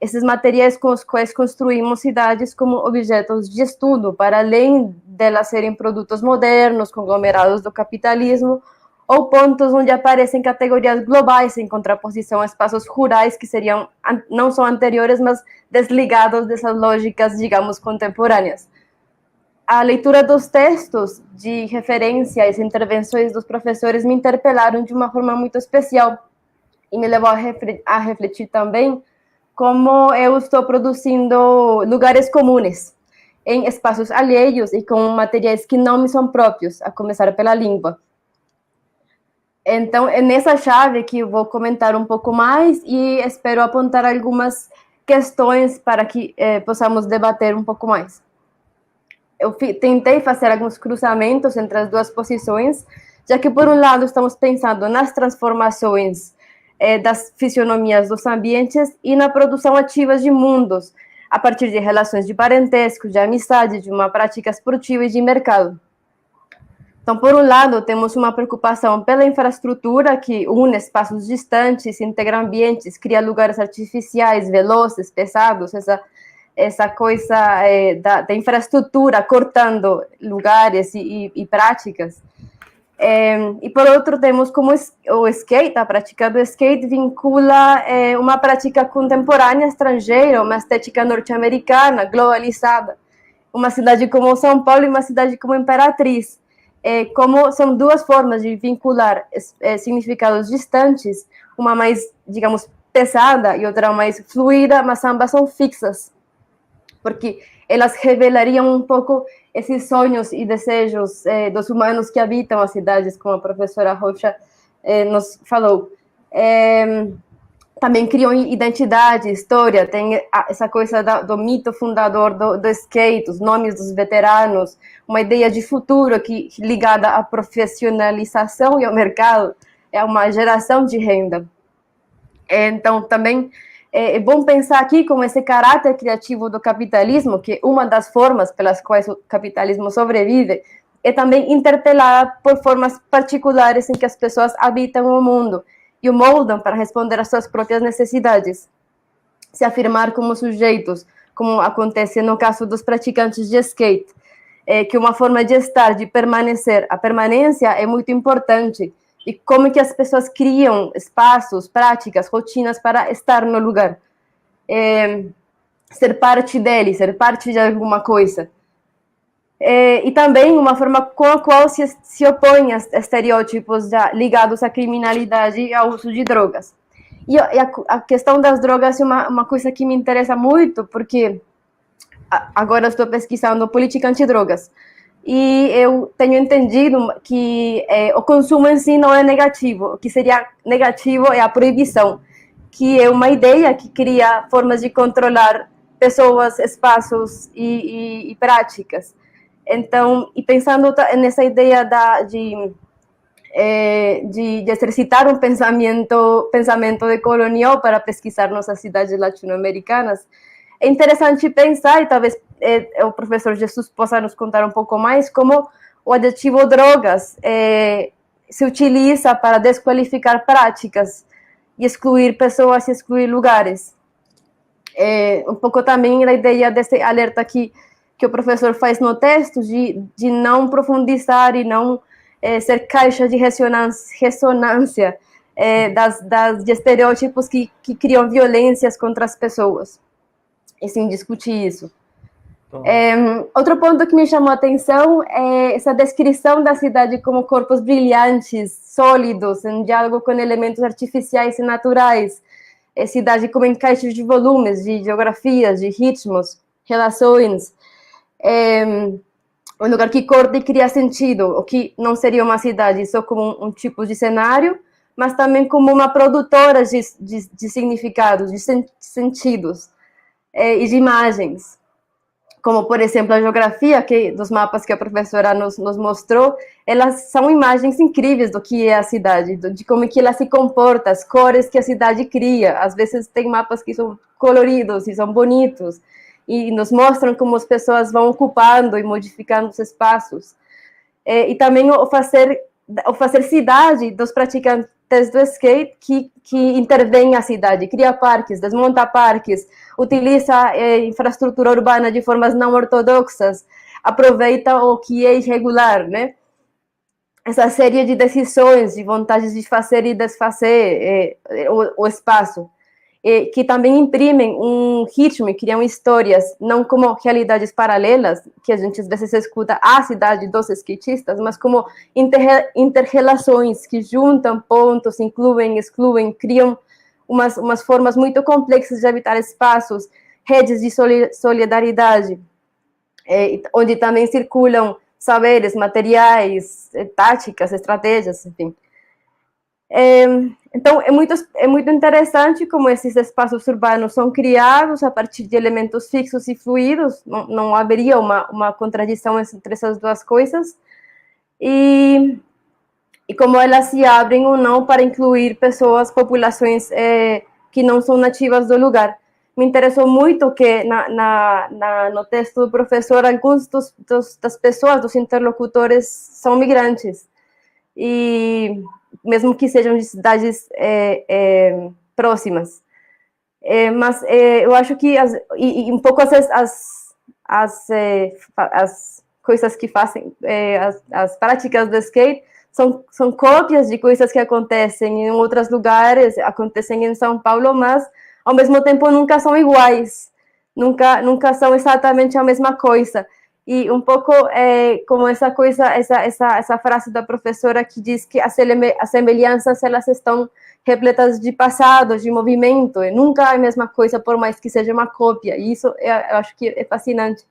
Speaker 5: Esses materiais com os quais construímos cidades como objetos de estudo, para além delas serem produtos modernos, conglomerados do capitalismo, ou pontos onde aparecem categorias globais em contraposição a espaços rurais que seriam não só anteriores, mas desligados dessas lógicas, digamos, contemporâneas. A leitura dos textos de referência e as intervenções dos professores me interpelaram de uma forma muito especial e me levou a refletir também como eu estou produzindo lugares comuns em espaços alheios e com materiais que não me são próprios, a começar pela língua. Então, é nessa chave que eu vou comentar um pouco mais e espero apontar algumas questões para que possamos debater um pouco mais. Eu tentei fazer alguns cruzamentos entre as duas posições, já que, por um lado, estamos pensando nas transformações das fisionomias dos ambientes e na produção ativa de mundos, a partir de relações de parentesco, de amizade, de uma prática esportiva e de mercado. Então, por um lado, temos uma preocupação pela infraestrutura que une espaços distantes, integra ambientes, cria lugares artificiais, velozes, pesados, essa coisa da infraestrutura cortando lugares e práticas. E, por outro, temos como o skate, a prática do skate vincula uma prática contemporânea estrangeira, uma estética norte-americana, globalizada. Uma cidade como São Paulo e uma cidade como Imperatriz. Como são duas formas de vincular significados distantes, uma mais, digamos, pesada e outra mais fluida, mas ambas são fixas, porque elas revelariam um pouco esses sonhos e desejos dos humanos que habitam as cidades, como a professora Rocha nos falou. Também criam identidade, história, tem essa coisa do mito fundador do skate, os nomes dos veteranos, uma ideia de futuro que ligada à profissionalização e ao mercado, é uma geração de renda. Então, também é bom pensar aqui como esse caráter criativo do capitalismo, que uma das formas pelas quais o capitalismo sobrevive, é também interpelada por formas particulares em que as pessoas habitam o mundo e o moldam para responder às suas próprias necessidades. Se afirmar como sujeitos, como acontece no caso dos praticantes de skate, que uma forma de estar, de permanecer, a permanência é muito importante, e como que as pessoas criam espaços, práticas, rotinas para estar no lugar. Ser parte dele, ser parte de alguma coisa. E também uma forma com a qual se opõe a estereótipos ligados à criminalidade e ao uso de drogas. E a questão das drogas é uma coisa que me interessa muito, porque agora estou pesquisando política antidrogas, e eu tenho entendido que o consumo em si não é negativo. O que seria negativo é a proibição, que é uma ideia que cria formas de controlar pessoas, espaços e práticas. Então, e pensando nessa ideia de exercitar um pensamento decolonial para pesquisar nossas cidades latino-americanas, é interessante pensar, e talvez o professor Jesus possa nos contar um pouco mais, como o adjetivo drogas se utiliza para desqualificar práticas e excluir pessoas e excluir lugares. Um pouco também a ideia desse alerta que o professor faz no texto, de não profundizar e não ser caixa de ressonância de estereótipos que criam violências contra as pessoas. E sim, discutir isso. Outro ponto que me chamou a atenção é essa descrição da cidade como corpos brilhantes, sólidos, em diálogo com elementos artificiais e naturais. Cidade como encaixe de volumes, de geografias, de ritmos, relações. Um lugar que corta e cria sentido, o que não seria uma cidade só como um tipo de cenário, mas também como uma produtora de significados, de sentidos e de imagens. Como, por exemplo, a geografia dos mapas que a professora nos mostrou, elas são imagens incríveis do que é a cidade, de como que ela se comporta, as cores que a cidade cria. Às vezes tem mapas que são coloridos e são bonitos, e nos mostram como as pessoas vão ocupando e modificando os espaços. E também o fazer cidade dos praticantes do skate que intervém a cidade, cria parques, desmonta parques, utiliza infraestrutura urbana de formas não ortodoxas, aproveita o que é irregular, né? Essa série de decisões, de vontades de fazer e desfazer o espaço, que também imprimem um ritmo e criam histórias, não como realidades paralelas, que a gente às vezes escuta a cidade dos skatistas, mas como inter-relações que juntam pontos, incluem, excluem, criam umas formas muito complexas de habitar espaços, redes de solidariedade, onde também circulam saberes, materiais, táticas, estratégias, enfim. Então, é muito interessante como esses espaços urbanos são criados a partir de elementos fixos e fluidos, não haveria uma contradição entre essas duas coisas, e como elas se abrem ou não para incluir pessoas, populações que não são nativas do lugar. Me interessou muito que no texto do professor, alguns das pessoas, dos interlocutores, são migrantes, e mesmo que sejam de cidades próximas. Mas eu acho que um pouco as coisas que fazem, as práticas do skate, são cópias de coisas que acontecem em outros lugares, acontecem em São Paulo, mas ao mesmo tempo nunca são iguais, nunca são exatamente a mesma coisa. E um pouco como essa coisa, essa frase da professora que diz que as semelhanças, elas estão repletas de passado, de movimento, e nunca é a mesma coisa, por mais que seja uma cópia. E isso eu acho que é fascinante.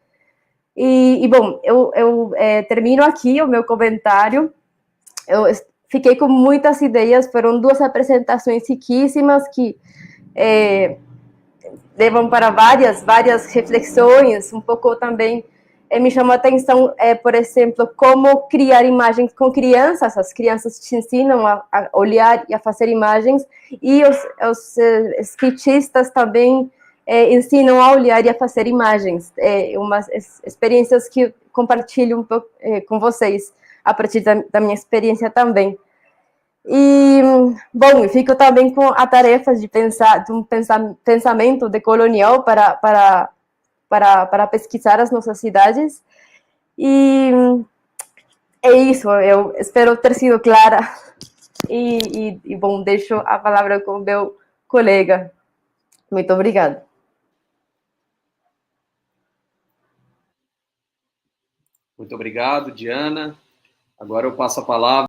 Speaker 5: E bom, eu termino aqui o meu comentário. Eu fiquei com muitas ideias, foram 2 apresentações riquíssimas que levam para várias reflexões, um pouco também me chamou a atenção, por exemplo, como criar imagens com crianças. As crianças te ensinam a olhar e a fazer imagens, e os skatistas também ensinam a olhar e a fazer imagens. Umas experiências que compartilho um pouco com vocês, a partir da minha experiência também. E, bom, eu fico também com a tarefa de um pensamento decolonial para pesquisar as nossas cidades. E é isso, eu espero ter sido clara. bom, deixo a palavra com o meu colega. Muito obrigada.
Speaker 1: Muito obrigado, Diana. Agora eu passo a palavra